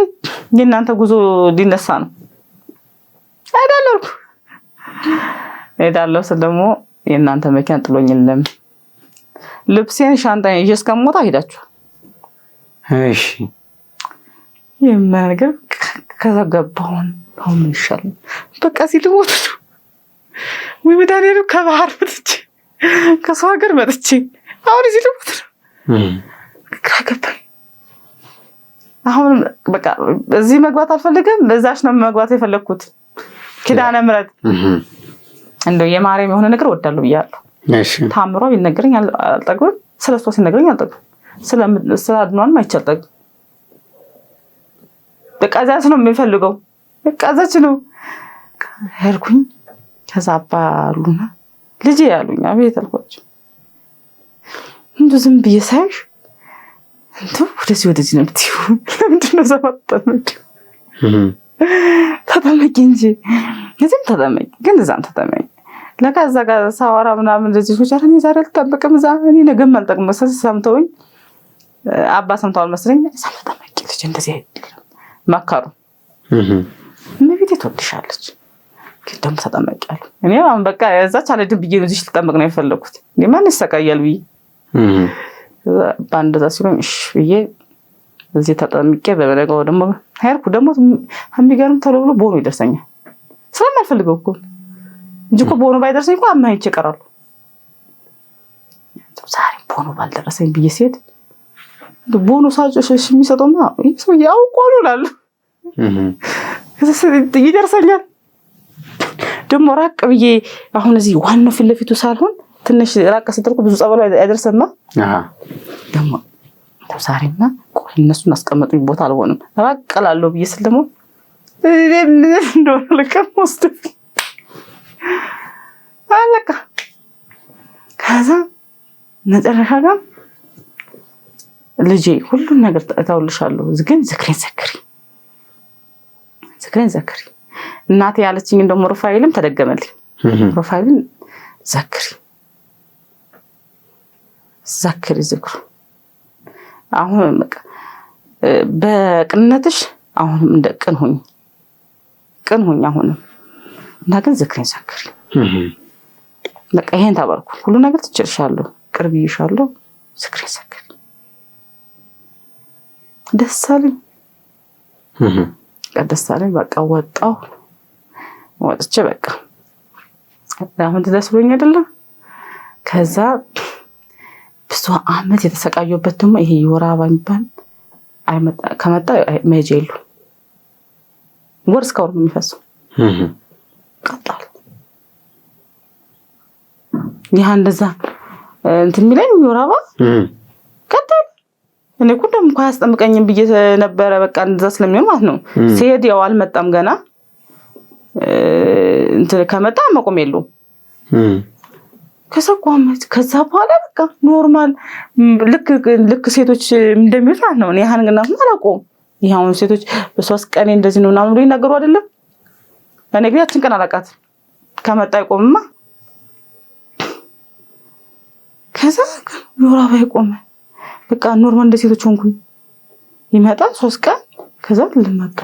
የእናንተ ጉዞ ሊነሳ ነው ሄዳለሁ ስለሞ የእናንተ መኪና ጥሎኝ የለም ልብሴን ሻንጣዬን ይዤ እስከምወጣ ሄዳችሁ እሺ የማገር ከዘገባውን አሁን ይሻላል በቃ ሲልሞት ወይ መዳኔሩ ከባህር መጥቼ ከሰው ሀገር መጥቼ አሁን ሲልሞት ካገባኝ አሁን በቃ እዚህ መግባት አልፈልግም በዛሽ ነው መግባት የፈለኩት ኪዳነ ምሕረት እንደው የማርያም የሆነ ነገር ወዳለው ይያለሁ እሺ ታምሮ ይነገረኝ አልጠግብም ስለሷ ሲነገረኝ አልጠግብም ስለአድኗን ማይቻልጠግ በቃ ዛስ ነው የሚፈልገው በቃ ዛች ነው ሄድኩኝ ከዛ አባሉና ልጅ ያሉኝ አቤት አልኳቸው እንደው ዝም ብዬ ሳይሽ እንደው ወደዚህ ነው ብትዩ ለምንድነው ዘባጣነው ተጠመቂ እንጂ እዚህም ተጠመቂ ግን እዛም ተጠመቂ ለካ እዛ ጋር ሳወራ ምናምን እንደዚህ ሶቻለ እኔ ዛሬ አልጠበቅም እዛ እኔ ነገም አልጠቅም መሰለኝ ሰምተውኝ አባ ሰምተዋል መስለኝ ተጠመቂ ልጅ እንደዚህ መከሩ እመቤቴ ትወድሻለች ግን ደግሞ ተጠመቂ አሉ እኔ አሁን በቃ እዛች አለ ድብዬ ነው እዚህ ልጠመቅ ነው የፈለኩት ማን ይሰቃያል ብዬ ባንደዛ ሲሉኝ እሺ ብዬ እዚህ ተጠምቄ በበለጋው ደግሞ ሄድኩ። ደግሞ የሚገርም ቶሎ ብሎ ቦኖ ይደርሰኛል። ስለማልፈልገው እኮ እንጂ እኮ ቦኖ ባይደርሰኝ እኮ አማይቼ እቀራለሁ። ዛሬ ቦኖ ባልደረሰኝ ብዬ ሲሄድ ቦኖ ሳጮሽ የሚሰጠውማ ሰው ያውቆሉ ላሉ ይደርሰኛል። ደግሞ ራቅ ብዬ አሁን እዚህ ዋናው ፊት ለፊቱ ሳልሆን ትንሽ ራቅ ስትልኩ ብዙ ጸበሉ አይደርሰማ። ደግሞ ዛሬማ ቆይ እነሱን አስቀመጡኝ ቦታ አልሆንም ራቅ እላለሁ ብዬ ስል ደግሞ እንደው ለከሞስት አለካ ከዛ መጨረሻ ጋር ልጄ ሁሉን ነገር ታውልሻለሁ ግን ዝክሬን ዘክሪ እናቴ ያለችኝ እንደው ሩፋኤልም ተደገመልኝ። ሩፋኤልን ዘክሪ ዝክሩ አሁን በቅንነትሽ አሁንም እንደ ቅን ሁኝ አሁንም እና ግን ዝክሬን ዘክሪ በቃ ይሄን ታባርኩ ሁሉ ነገር ትችልሻለሁ ቅርብ ይሻለሁ ዝክሬን ዘክሪ ደስ አለኝ። በቃ ወጥቼ በቃ አሁን ተደስሎኝ አይደለም። ከዛ ብዙ አመት የተሰቃየበት ደግሞ ይሄ የወራባ የሚባል ከመጣ መሄጃ የለውም። ወር እስከ ወር ነው የሚፈሰው። ቀጣል ይሄ እንደዛ እንትን የሚለኝ የወራባ ቀጣል እኔ እኮ ደግሞ እንኳን ያስጠምቀኝም ብዬ ነበረ። በቃ እንደዛ ስለሚሆን ማለት ነው ሲሄድ ያው አልመጣም ገና እንትን ከመጣ መቆም የለውም። ከዛ በኋላ በቃ ኖርማል ልክ ሴቶች እንደሚሉት ማለት ነው። እኔ ያን ግን አላውቀውም። ይሄውን ሴቶች በሶስት ቀን እንደዚህ ነው ምናምን ብሎ ይናገሩ አይደለም። እኔ ግን ያችን ቀን አላውቃትም። ከመጣ ይቆምማ። ከዛ ዮራባ ይቆም በቃ ኖርማል እንደ ሴቶች ሆንኩኝ። ይመጣል 3 ቀን ከዛ ልመጣ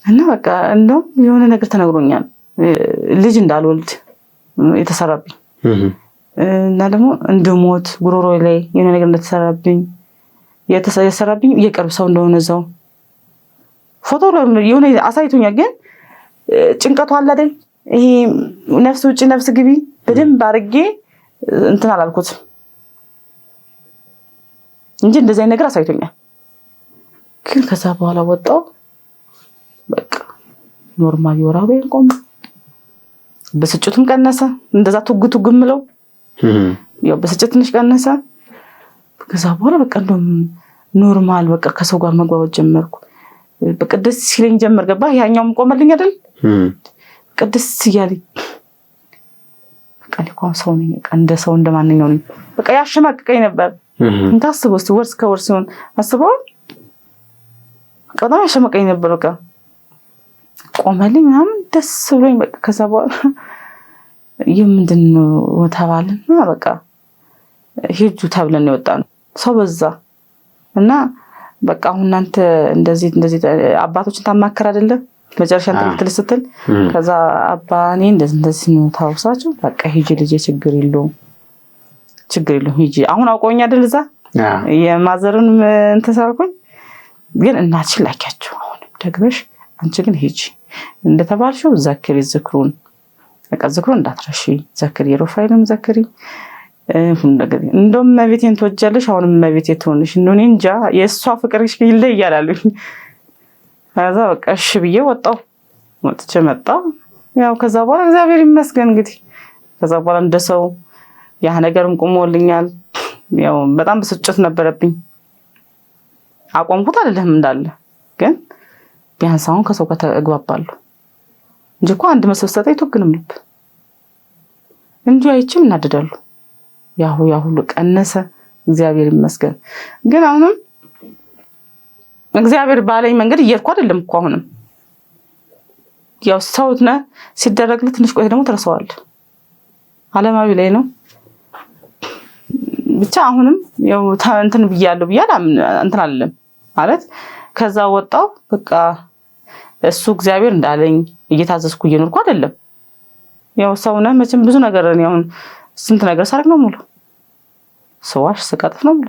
እና በቃ እንደው የሆነ ነገር ተነግሮኛል ልጅ እንዳልወልድ የተሰራብኝ እና ደግሞ እንደሞት ጉሮሮ ላይ የሆነ ነገር እንደተሰራብኝ የተሰራብኝ የቅርብ ሰው እንደሆነ እዛው ፎቶ ላይ የሆነ አሳይቶኛል። ግን ጭንቀቱ አለ አይደል ይሄ ነፍስ ውጪ ነፍስ ግቢ በደንብ አርጌ እንትን አላልኩት እንጂ እንደዚህ አይነት ነገር አሳይቶኛል። ግን ከዛ በኋላ ወጣው በቃ ኖርማል ወራቤ ቆም በስጭቱም ቀነሰ። እንደዛ ትጉምለው ያው በስጭት ትንሽ ቀነሰ። ከዛ በኋላ በቃ እንደም ኖርማል በቃ ከሰው ጋር መግባባት ጀመርኩ። በቃ ደስ ሲለኝ ጀመር ገባ። ያኛውም ቆመልኝ አይደል ቅድስ ይያለኝ በቃ ለቆም ሰው ነኝ በቃ እንደ ሰው እንደማንኛው ነኝ። በቃ ያሸማቀቀኝ ነበር። እንታስበው እስቲ ወርስ ከወርስ ሲሆን አስበው በጣም ያሸማቀቀኝ ነበር። በቃ ቆመልኝ ምናምን ደስ ብሎኝ በቃ ከዛ በኋላ ምንድነው ተባልና በቃ ሂጁ ተብለን የወጣነው ሰው በዛ እና በቃ አሁን እናንተ እንደዚህ አባቶችን ታማከር አይደለ መጨረሻ እንትን ስትል ከዛ አባኔ እንደዚህ ነው ታውሳቸው በቃ ሂጂ ልጄ ችግር የለውም ሂጂ። አሁን አውቆኝ አይደል እዛ የማዘሩን እንትን ሳልኩኝ ግን እናትሽ ላኪያቸው አሁን ደግመሽ አንቺ ግን ሂጂ እንደተባልሽው ዘክሪ ዝክሩን በቃ ዝክሩን እንዳትረሺ ዘክሪ ሩፋኤልም ዘክሪ ነገር እንደውም መቤቴን ተወጃለሽ አሁንም መቤቴ ትሆንሽ እንደኔ እንጃ የሷ ፍቅርሽ ይለያል አሉኝ። ከዛ በቃ እሺ ብዬ ወጥቼ መጣሁ። ያው ከዛ በኋላ እግዚአብሔር ይመስገን እንግዲህ ከዛ በኋላ እንደሰው ያ ነገርም ቆሞልኛል። ያው በጣም ብስጭት ነበረብኝ አቆምኩት አይደለም እንዳለ ግን ቢያንስ አሁን ከሰው ጋር ተግባባለሁ እንጂ እኮ አንድ መሰብሰታ ይተግንም ልብ እንጂ አይችም እናደዳሉ። ያው ሁሉ ቀነሰ እግዚአብሔር ይመስገን። ግን አሁንም እግዚአብሔር ባለኝ መንገድ እየርኩ አይደለም እኮ አሁንም ያው ሰውና ሲደረግልህ ትንሽ ቆይ ደግሞ ተረሳዋል ዓለማዊ ላይ ነው ብቻ አሁንም ያው እንትን ብያለሁ እንትን አይደለም ማለት ከዛ ወጣው በቃ እሱ እግዚአብሔር እንዳለኝ እየታዘዝኩ እየኖርኩ አይደለም። ያው ሰውና መቼም ብዙ ነገር ነው አሁን ስንት ነገር ሳርክ ነው ሙሉ ሰዋሽ ስቃጥፍ ነው ሙሉ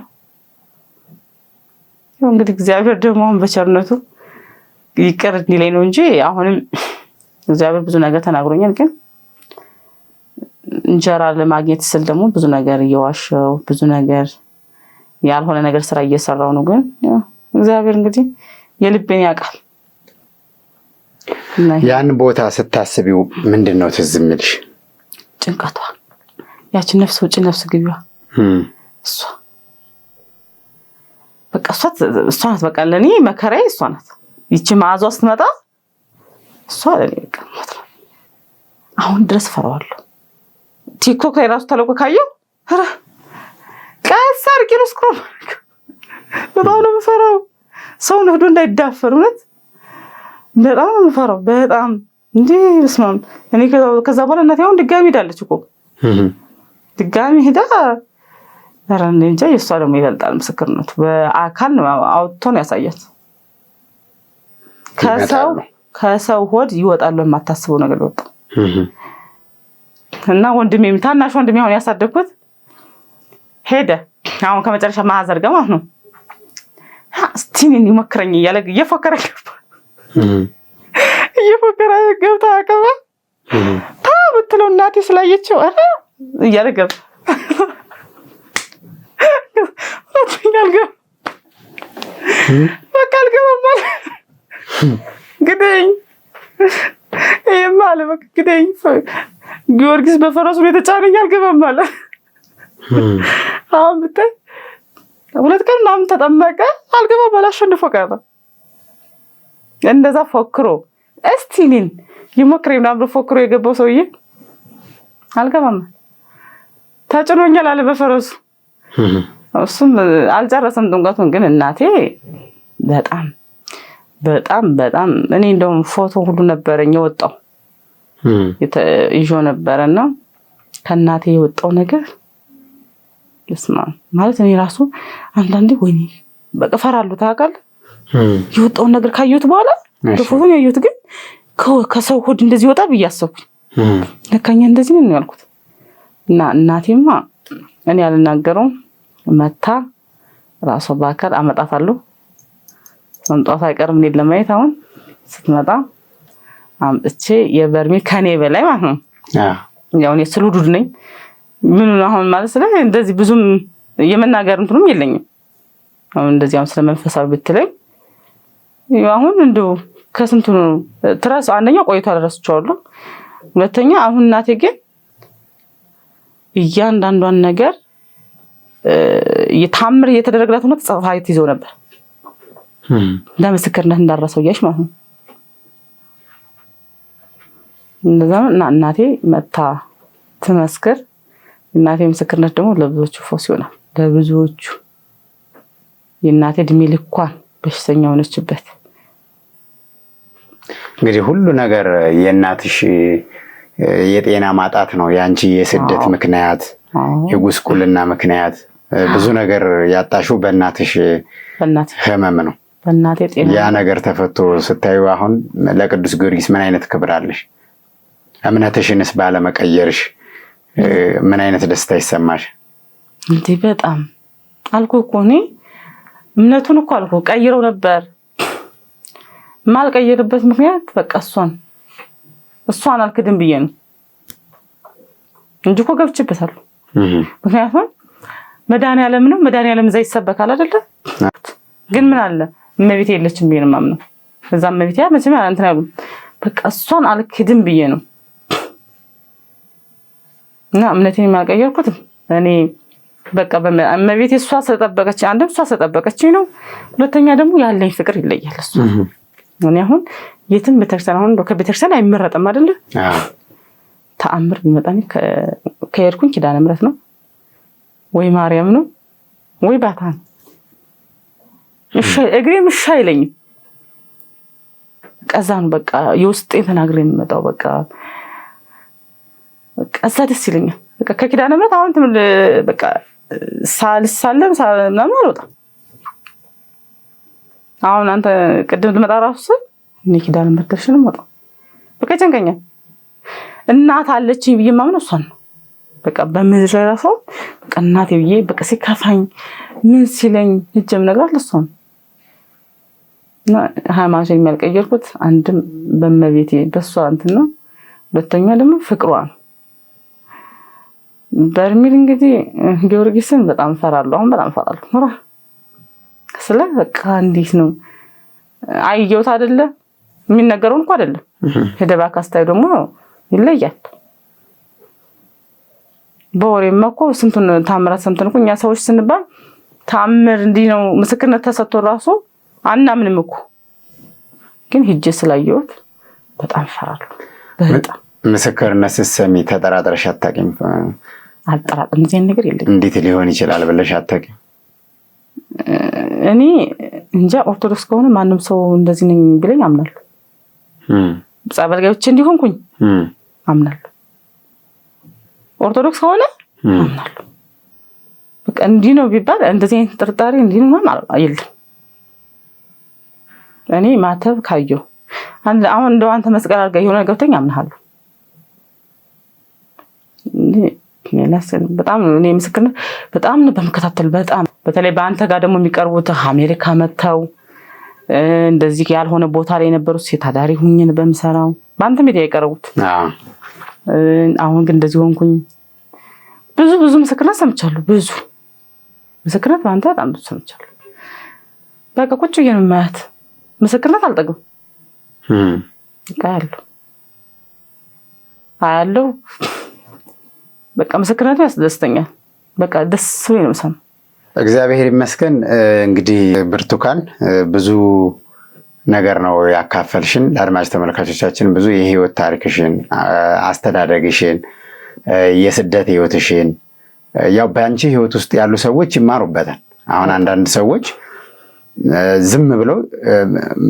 እንግዲህ እግዚአብሔር ደግሞ አሁን በቸርነቱ ይቅር እንዲለኝ ነው እንጂ አሁንም እግዚአብሔር ብዙ ነገር ተናግሮኛል። ግን እንጀራ ለማግኘት ስል ደግሞ ብዙ ነገር እየዋሸው ብዙ ነገር ያልሆነ ነገር ስራ እየሰራው ነው። ግን እግዚአብሔር እንግዲህ የልቤን ያውቃል። ያን ቦታ ስታስቢው ምንድነው ትዝ የሚልሽ? ጭንቀቷ፣ ያቺ ነፍስ ውጪ ነፍስ ግቢዋ እሷ በቃ እሷ ናት። በቃ ለኔ መከራዬ እሷ ናት። ይቺ መዓዟ ስትመጣ እሷ ለኔ በቃ ሞት ነው። አሁን ድረስ ፈራዋለሁ። ቲክቶክ ላይ ራሱ ተለቆ ካየው አረ ቀስ አድርጌ ነው ስክሮል በጣም ነው የምፈራው። ሰው ነው ሄዶ እንዳይዳፈር እውነት በጣም ነው የምፈራው። በጣም እንዴ በስማም እኔ ከዛ በኋላ እናቴ አሁን ድጋሚ ሄዳለች እኮ ድጋሚ ሄዳ አረን እንጃ። የሷ ደግሞ ይበልጣል ምስክርነቱ። በአካል ነው አውጥቶ ነው ያሳያት። ከሰው ሆድ ይወጣል የማታስበው ነገር ወጣ እና ወንድሜም ታናሽ ወንድሜ አሁን ያሳደግኩት ሄደ። አሁን ከመጨረሻ ማዘር ጋር ማለት ነው እስቲን ይሞክረኝ እያለ እየፎከረ ገብታ አቀባ ታብትለው እናቴ ስላየችው አረ እያለ ገባ በቃ አልገባም አለ። ግደኝ ይሄማ በቃ ግደኝ። ጊዮርጊስ በፈረሱ የተጫነኝ አልገባም አለ። አሁን ብታይ 2 ቀን ምናምን ተጠመቀ አልገባም አለ። አሸንፎ ቀረ። እንደዛ ፎክሮ እስቲ እኔን ይሞክረኝ ምናምን ፎክሮ የገባው ሰውዬ አልገባም ተጭኖኛል አለ በፈረሱ። እሱም አልጨረሰም ጥምቀቱን። ግን እናቴ በጣም በጣም በጣም እኔ እንደውም ፎቶ ሁሉ ነበረኝ የወጣው ይዞ ነበርና ከእናቴ የወጣው ነገር ለስማ ማለት እኔ ራሱ አንዳንዴ ወይኔ በቃ ፈራለሁ ታውቃለህ። የወጣውን ነገር ካየሁት በኋላ በፎቶ ያየሁት ግን ከሰው ሆድ እንደዚህ ወጣ ብያሰብኩኝ ለካኛ እንደዚህ ነው ያልኩት። እና እናቴማ እኔ ያልናገረው መታ ራሷ በአካል አመጣታለሁ። መምጣቷ አይቀርም እኔን ለማየት። አሁን ስትመጣ አምጥቼ የበርሜል ከኔ በላይ ማለት ነው ያው እኔ ስሉዱድ ነኝ። ምን አሁን ማለት ስለ እንደዚህ ብዙም የመናገር እንትንም የለኝም። አሁን እንደዚህ አሁን ስለመንፈሳዊ ብትለኝ አሁን እንደው ከስንቱ ነው ትራስ አንደኛ ቆይቷል ረስቼዋለሁ። ሁለተኛ አሁን እናቴ ግን እያንዳንዷን ነገር የታምር እየተደረገላት ነው ተጻፋይት ይዘው ነበር እንደ ምስክርነት እንዳረሰው ያሽ ማለት ነው። እንደዛም እናቴ መታ ትመስክር። እናቴ ምስክርነት ደግሞ ለብዙዎቹ ፎስ ይሆናል። ለብዙዎቹ የእናቴ እድሜ ልኳን በሽተኛ ሆነችበት። እንግዲህ ሁሉ ነገር የእናትሽ የጤና ማጣት ነው። ያንቺ የስደት ምክንያት የጉስቁልና ምክንያት ብዙ ነገር ያጣሽው በእናትሽ ህመም ነው። በእናቴ ጤና ያ ነገር ተፈቶ ስታዩ አሁን ለቅዱስ ጊዮርጊስ ምን አይነት ክብር አለሽ? እምነትሽንስ ባለመቀየርሽ ምን አይነት ደስታ ይሰማሽ? እንዴ በጣም አልኩ እኮ እኔ እምነቱን እኮ አልኩ ቀይረው ነበር። ማልቀየርበት ምክንያት በቃ እሷን አልክድም ብዬ ነው እንጂ እኮ ገብቼበታለሁ። ምክንያቱም መድኃኒዓለም ነው። መድኃኒዓለም እዛ ይሰበካል አይደለ? ግን ምን አለ እመቤቴ የለችም ብዬ ነው የማምነው። እዛ እመቤቴ መቼም እንትን አይሉም። በቃ እሷን አልክድም ብዬ ነው እና እምነቴን የማልቀየርኩት እኔ በቃ እመቤቴ እሷ ስለጠበቀች አንድም እሷ ስለጠበቀችኝ ነው። ሁለተኛ ደግሞ ያለኝ ፍቅር ይለያል። እሱ እኔ አሁን የትም ቤተክርስቲያን አሁን ከቤተክርስቲያን አይመረጥም አይደለ? ተአምር ቢመጣኝ ከሄድኩኝ ኪዳነ ምሕረት ነው ወይ ማርያም ነው ወይ ባታ ነው። እግሬም እሺ አይለኝም። ቀዛ ነው በቃ የውስጤን ተናግሬ የምመጣው በቃ እዛ ደስ ይለኛል። በቃ ከኪዳነ ምሕረት አሁን በቃ ሳልሳለም ምናምን አልወጣም። አሁን አንተ ቅድም ልመጣ ራሱ እኔ ኪዳነ ምሕረት ደርሽንም ወጣ በቃ ጨንቀኛል። እናት አለችኝ ብዬ ማምነው እሷን ነው። በቃ በምድር ላይ ራሱ በቃ እናቴ ብዬ በቃ ሲከፋኝ ምን ሲለኝ እጀም ነግራት ለሷን ሃይማኖት የሚያልቀየርኩት አንድም በመቤቴ በሷ እንትን ነው፣ ሁለተኛ ደግሞ ፍቅሯ ነው። በርሜል እንግዲህ ጊዮርጊስን በጣም ፈራለሁ። አሁን በጣም ፈራለሁ። ኑራ ስለ በቃ እንዴት ነው አየሁት አይደለ? የሚነገረውን እንኳን አይደለም ሄደባ ካስታዩ ደግሞ ይለያል። በወሬማ እኮ ስንቱን ታምራት ሰምተን እኮ እኛ ሰዎች ስንባል ታምር እንዲህ ነው ምስክርነት ተሰጥቶ ራሱ አናምንም እኮ። ግን ሂጄ ስላየሁት በጣም ፈራለሁ። በጣም ምስክርነት ስትሰሚ ተጠራጥረሽ አታውቂም? አልጠራጥርም። እንደዚህ ነገር የለም። እንዴት ሊሆን ይችላል ብለሽ አታውቂም? እኔ እንጃ ኦርቶዶክስ ከሆነ ማንም ሰው እንደዚህ ነኝ ቢለኝ አምናለሁ። ጸበል ገብቼ እንዲሆንኩኝ አምናለሁ። ኦርቶዶክስ ከሆነ አምናለሁ። በቃ እንዲህ ነው ቢባል እንደዚህ አይነት ጥርጣሬ እንዲህ ነው ማለት የለም። እኔ ማተብ ካየሁ አሁን እንደው አንተ መስቀል አድርገህ የሆነ ገብተኝ አምናለሁ። በጣም እኔ ምስክርነት በጣም በመከታተል በጣም በተለይ በአንተ ጋር ደግሞ የሚቀርቡት አሜሪካ መተው እንደዚህ ያልሆነ ቦታ ላይ የነበሩት ሴት አዳሪ ሁኝን በመሰራው በአንተ ሚዲያ የቀረቡት አሁን ግን እንደዚህ ሆንኩኝ። ብዙ ምስክርነት ሰምቻለሁ። ብዙ ምስክርነት በአንተ በጣም ብዙ ሰምቻለሁ። በቃ ቁጭ ብዬ ነው የማያት ምስክርነት አልጠግም። በቃ አያለው በቃ ምስክርነቱ ያስደስተኛል። በቃ ደስ ብሎኝ ነው የምሰማው። እግዚአብሔር ይመስገን። እንግዲህ ብርቱካን ብዙ ነገር ነው ያካፈልሽን። ለአድማጭ ተመልካቾቻችን ብዙ የህይወት ታሪክሽን፣ አስተዳደግሽን፣ የስደት ህይወትሽን ያው በአንቺ ህይወት ውስጥ ያሉ ሰዎች ይማሩበታል። አሁን አንዳንድ ሰዎች ዝም ብለው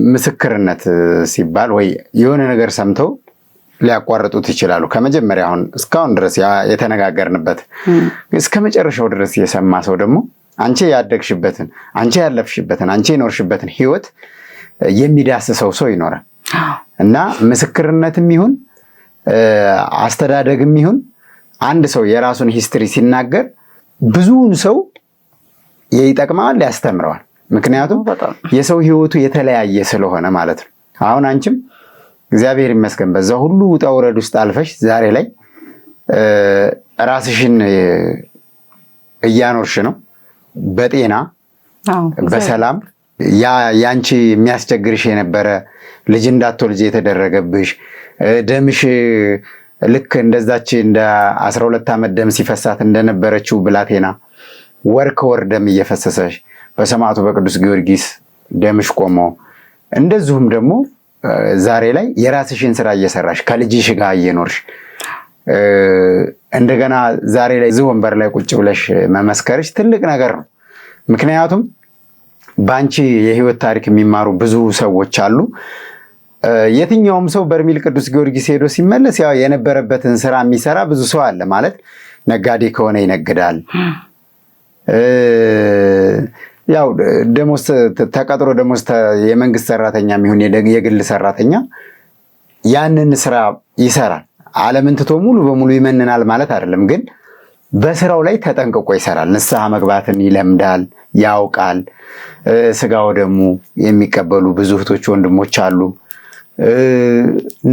ምስክርነት ሲባል ወይ የሆነ ነገር ሰምተው ሊያቋርጡት ይችላሉ። ከመጀመሪያ አሁን እስካሁን ድረስ የተነጋገርንበት እስከ መጨረሻው ድረስ የሰማ ሰው ደግሞ አንቺ ያደግሽበትን፣ አንቺ ያለፍሽበትን፣ አንቺ የኖርሽበትን ህይወት የሚዳስሰው ሰው ይኖራል እና ምስክርነትም ይሁን አስተዳደግም ይሁን አንድ ሰው የራሱን ሂስትሪ ሲናገር ብዙውን ሰው ይጠቅማል፣ ያስተምረዋል። ምክንያቱም የሰው ህይወቱ የተለያየ ስለሆነ ማለት ነው። አሁን አንቺም እግዚአብሔር ይመስገን በዛ ሁሉ ውጣ ውረድ ውስጥ አልፈሽ ዛሬ ላይ ራስሽን እያኖርሽ ነው፣ በጤና በሰላም። ያንቺ የሚያስቸግርሽ የነበረ ልጅ እንዳትወልጂ የተደረገብሽ ደምሽ ልክ እንደዛች እንደ 12 ዓመት ደም ሲፈሳት እንደነበረችው ብላቴና ወር ከወር ደም እየፈሰሰሽ በሰማዕቱ በቅዱስ ጊዮርጊስ ደምሽ ቆሞ እንደዚሁም ደግሞ ዛሬ ላይ የራስሽን ስራ እየሰራሽ ከልጅሽ ጋር እየኖርሽ እንደገና ዛሬ ላይ እዚህ ወንበር ላይ ቁጭ ብለሽ መመስከርሽ ትልቅ ነገር ነው። ምክንያቱም ባንቺ የህይወት ታሪክ የሚማሩ ብዙ ሰዎች አሉ። የትኛውም ሰው በርሜል ቅዱስ ጊዮርጊስ ሄዶ ሲመለስ ያው የነበረበትን ስራ የሚሰራ ብዙ ሰው አለ። ማለት ነጋዴ ከሆነ ይነግዳል፣ ያው ደሞዝ ተቀጥሮ ደሞዝ የመንግስት ሰራተኛ የሚሆን የግል ሰራተኛ ያንን ስራ ይሰራል። ዓለምን ትቶ ሙሉ በሙሉ ይመንናል ማለት አይደለም፣ ግን በስራው ላይ ተጠንቅቆ ይሰራል። ንስሐ መግባትን ይለምዳል፣ ያውቃል። ስጋው ደግሞ የሚቀበሉ ብዙ እህቶች ወንድሞች አሉ።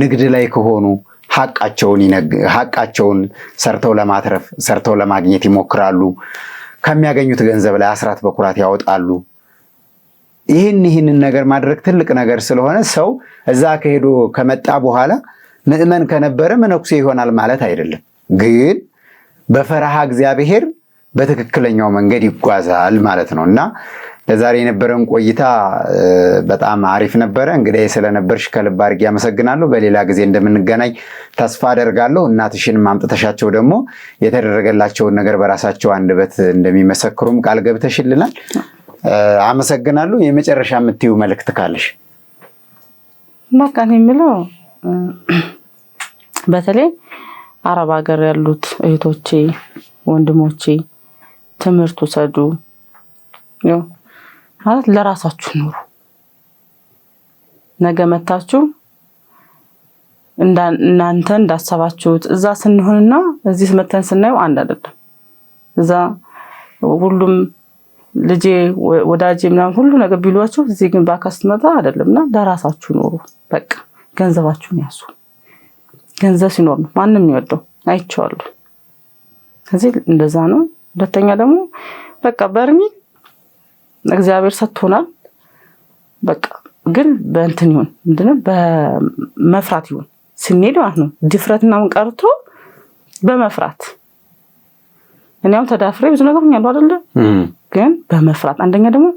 ንግድ ላይ ከሆኑ ሐቃቸውን ሰርተው ለማትረፍ ሰርተው ለማግኘት ይሞክራሉ። ከሚያገኙት ገንዘብ ላይ አስራት በኩራት ያወጣሉ። ይህንን ነገር ማድረግ ትልቅ ነገር ስለሆነ ሰው እዛ ከሄዶ ከመጣ በኋላ ምዕመን ከነበረ መነኩሴ ይሆናል ማለት አይደለም፣ ግን በፈረሃ እግዚአብሔር በትክክለኛው መንገድ ይጓዛል ማለት ነው። እና ለዛሬ የነበረን ቆይታ በጣም አሪፍ ነበረ። እንግዲህ ስለነበርሽ ከልብ አድርጌ አመሰግናለሁ። በሌላ ጊዜ እንደምንገናኝ ተስፋ አደርጋለሁ። እናትሽን ማምጥተሻቸው ደግሞ የተደረገላቸውን ነገር በራሳቸው አንደበት እንደሚመሰክሩም ቃል ገብተሽልናል። አመሰግናለሁ። የመጨረሻ የምትይው መልእክት ካለሽ? በቃ እኔ የምለው በተለይ አረብ ሀገር ያሉት እህቶቼ ወንድሞቼ ትምህርት ውሰዱ። ማለት ለራሳችሁ ኑሩ። ነገ መታችሁ እናንተ እንዳሰባችሁት እዛ ስንሆንና እዚህ መተን ስናየው አንድ አይደለም። እዛ ሁሉም ልጄ ወዳጄ ምናምን ሁሉ ነገር ቢሏችሁ እዚህ ግን በአካል ስትመጣ አይደለምና ለራሳችሁ ኖሩ። በቃ ገንዘባችሁን ያዙ። ገንዘብ ሲኖር ነው ማንም የሚወደው። አይቼዋለሁ። ከዚህ እንደዛ ነው። ሁለተኛ ደግሞ በቃ በርሚል እግዚአብሔር ሰጥቶናል። በቃ ግን በእንትን ይሁን ምንድነው በመፍራት ይሁን ስንሄድ ማለት ነው። ድፍረትና ምን ቀርቶ በመፍራት እኔም ተዳፍሬ ብዙ ነገር ሆኛለሁ አይደለ? ግን በመፍራት አንደኛ ደግሞ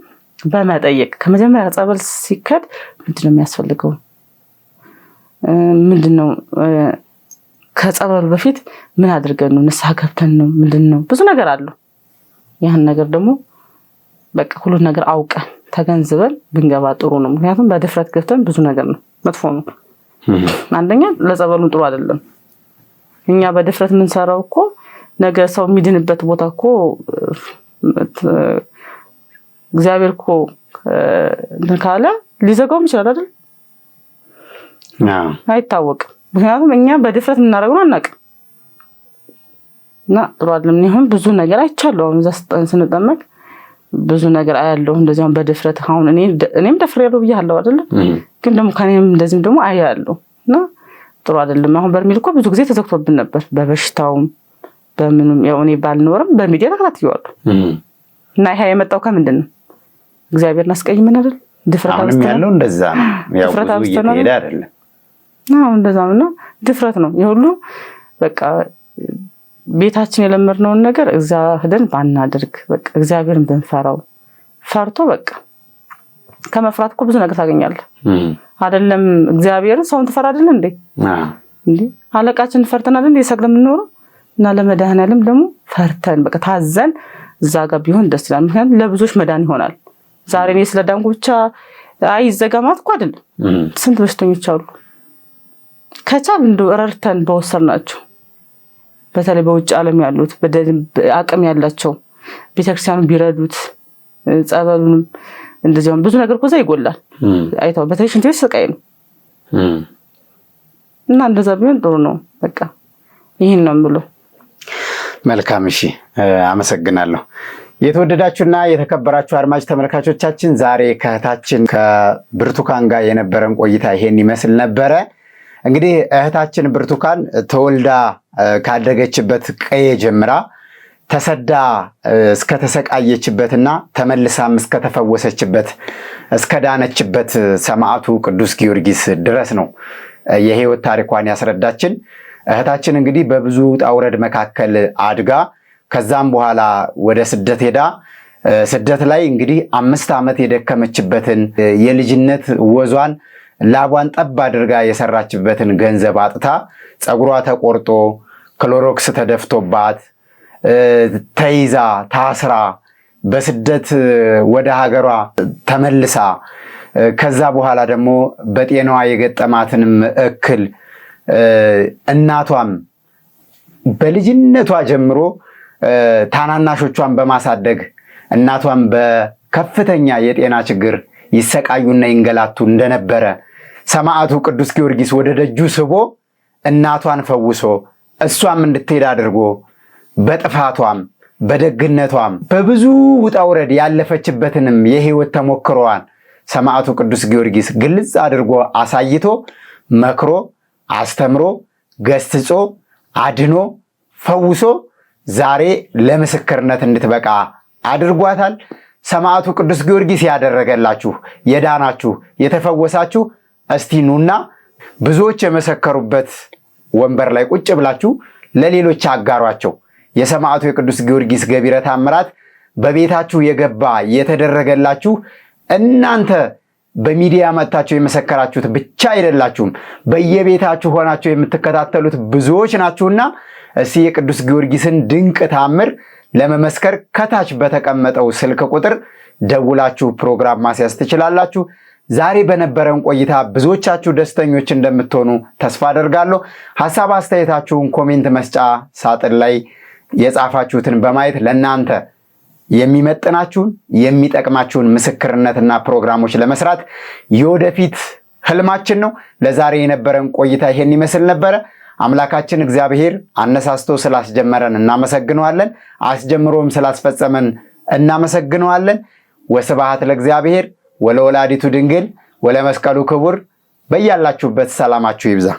በመጠየቅ ከመጀመሪያ ጸበል ሲከድ ምንድነው የሚያስፈልገው? ምንድነው ከጸበሉ በፊት ምን አድርገን ነው? ንስሐ ገብተን ነው? ምንድነው? ብዙ ነገር አለው። ያን ነገር ደግሞ በቃ ሁሉ ነገር አውቀን ተገንዝበን ብንገባ ጥሩ ነው። ምክንያቱም በድፍረት ገብተን ብዙ ነገር ነው መጥፎ ነው። አንደኛ ለጸበሉን ጥሩ አይደለም። እኛ በድፍረት የምንሰራው እኮ ነገ ሰው የሚድንበት ቦታ እኮ እግዚአብሔር እኮ ካለ ሊዘጋውም ይችላል አይደል? አይታወቅም። ምክንያቱም እኛ በድፍረት የምናደርገው አናውቅም እና ጥሩ አይደለም። ይሁን ብዙ ነገር አይቻለሁ። እዛ ስንጠመቅ ብዙ ነገር አያለሁ። እንደዚያም በድፍረት አሁን እኔም ደፍሬያለሁ ብያለሁ አይደል? ግን ደግሞ ከኔም እንደዚህም ደግሞ አያለሁ እና ጥሩ አይደለም። አሁን በርሜል እኮ ብዙ ጊዜ ተዘግቶብን ነበር በበሽታውም በምንም ያው እኔ ባልኖርም በሚዲያ ተከታትየዋለሁ እና ይሄ የመጣው ከምንድን ነው? እግዚአብሔርን አስቀይመን አይደል? ድፍረት ያለው እንደዛ ነው። ያው ብዙ እየሄደ አይደለም። እንደዛ ነው። ድፍረት ነው የሁሉ በቃ ቤታችን የለመድነውን ነገር እዛ ሄደን ባናደርግ በቃ እግዚአብሔርን ብንፈራው ፈርቶ በቃ ከመፍራት እኮ ብዙ ነገር ታገኛለህ አይደለም? እግዚአብሔርን ሰውን ትፈራ አይደል እንዴ? አለቃችን ፈርተን አይደል የሰግደን የምንኖረው? እና ለመድኃኒዓለም ደግሞ ፈርተን በቃ ታዘን እዛ ጋር ቢሆን ደስ ይላል። ምክንያቱም ለብዙዎች መዳን ይሆናል። ዛሬ እኔ ስለዳንኩ ብቻ አይዘጋማት እኮ አይደለም። ስንት በሽተኞች አሉ። ከቻል እንደው ረርተን በወሰርናቸው በተለይ በውጭ ዓለም ያሉት አቅም ያላቸው ቤተክርስቲያኑ ቢረዱት ጸበሉንም እንደዚያም ብዙ ነገር ኮዛ ይጎላል። አይታው በተለይ ሽንት ቤት ስቃይ ነው እና እንደዛ ቢሆን ጥሩ ነው። በቃ ይሄን ነው የምለው። መልካም እሺ፣ አመሰግናለሁ። የተወደዳችሁና የተከበራችሁ አድማጭ ተመልካቾቻችን ዛሬ ከእህታችን ከብርቱካን ጋር የነበረን ቆይታ ይሄን ይመስል ነበረ። እንግዲህ እህታችን ብርቱካን ተወልዳ ካደገችበት ቀዬ ጀምራ ተሰዳ እስከተሰቃየችበትና ተመልሳም እስከተፈወሰችበት እስከዳነችበት ሰማዕቱ ቅዱስ ጊዮርጊስ ድረስ ነው የህይወት ታሪኳን ያስረዳችን። እህታችን እንግዲህ በብዙ ውጣ ውረድ መካከል አድጋ ከዛም በኋላ ወደ ስደት ሄዳ ስደት ላይ እንግዲህ 5 ዓመት የደከመችበትን የልጅነት ወዟን ላቧን ጠብ አድርጋ የሰራችበትን ገንዘብ አጥታ ፀጉሯ ተቆርጦ ክሎሮክስ ተደፍቶባት ተይዛ ታስራ በስደት ወደ ሀገሯ ተመልሳ ከዛ በኋላ ደግሞ በጤናዋ የገጠማትንም እክል እናቷም በልጅነቷ ጀምሮ ታናናሾቿን በማሳደግ እናቷም በከፍተኛ የጤና ችግር ይሰቃዩና ይንገላቱ እንደነበረ ሰማዕቱ ቅዱስ ጊዮርጊስ ወደ ደጁ ስቦ እናቷን ፈውሶ እሷም እንድትሄድ አድርጎ በጥፋቷም በደግነቷም በብዙ ውጣ ውረድ ያለፈችበትንም የህይወት ተሞክሮዋን ሰማዕቱ ቅዱስ ጊዮርጊስ ግልጽ አድርጎ አሳይቶ መክሮ አስተምሮ ገስጾ አድኖ ፈውሶ ዛሬ ለምስክርነት እንድትበቃ አድርጓታል። ሰማዕቱ ቅዱስ ጊዮርጊስ ያደረገላችሁ የዳናችሁ የተፈወሳችሁ እስቲ ኑና ብዙዎች የመሰከሩበት ወንበር ላይ ቁጭ ብላችሁ ለሌሎች አጋሯቸው። የሰማዕቱ የቅዱስ ጊዮርጊስ ገቢረ ተአምራት በቤታችሁ የገባ የተደረገላችሁ እናንተ በሚዲያ መጣችሁ የመሰከራችሁት ብቻ አይደላችሁም። በየቤታችሁ ሆናችሁ የምትከታተሉት ብዙዎች ናችሁና እስቲ የቅዱስ ጊዮርጊስን ድንቅ ተአምር ለመመስከር ከታች በተቀመጠው ስልክ ቁጥር ደውላችሁ ፕሮግራም ማስያዝ ትችላላችሁ። ዛሬ በነበረን ቆይታ ብዙዎቻችሁ ደስተኞች እንደምትሆኑ ተስፋ አደርጋለሁ። ሐሳብ አስተያየታችሁን ኮሜንት መስጫ ሳጥን ላይ የጻፋችሁትን በማየት ለእናንተ የሚመጥናችሁን የሚጠቅማችሁን ምስክርነትና ፕሮግራሞች ለመስራት የወደፊት ህልማችን ነው። ለዛሬ የነበረን ቆይታ ይሄን ይመስል ነበረ። አምላካችን እግዚአብሔር አነሳስቶ ስላስጀመረን እናመሰግነዋለን። አስጀምሮም ስላስፈጸመን እናመሰግነዋለን። ወስብሐት ለእግዚአብሔር ወለወላዲቱ ድንግል ወለመስቀሉ ክቡር። በያላችሁበት ሰላማችሁ ይብዛ።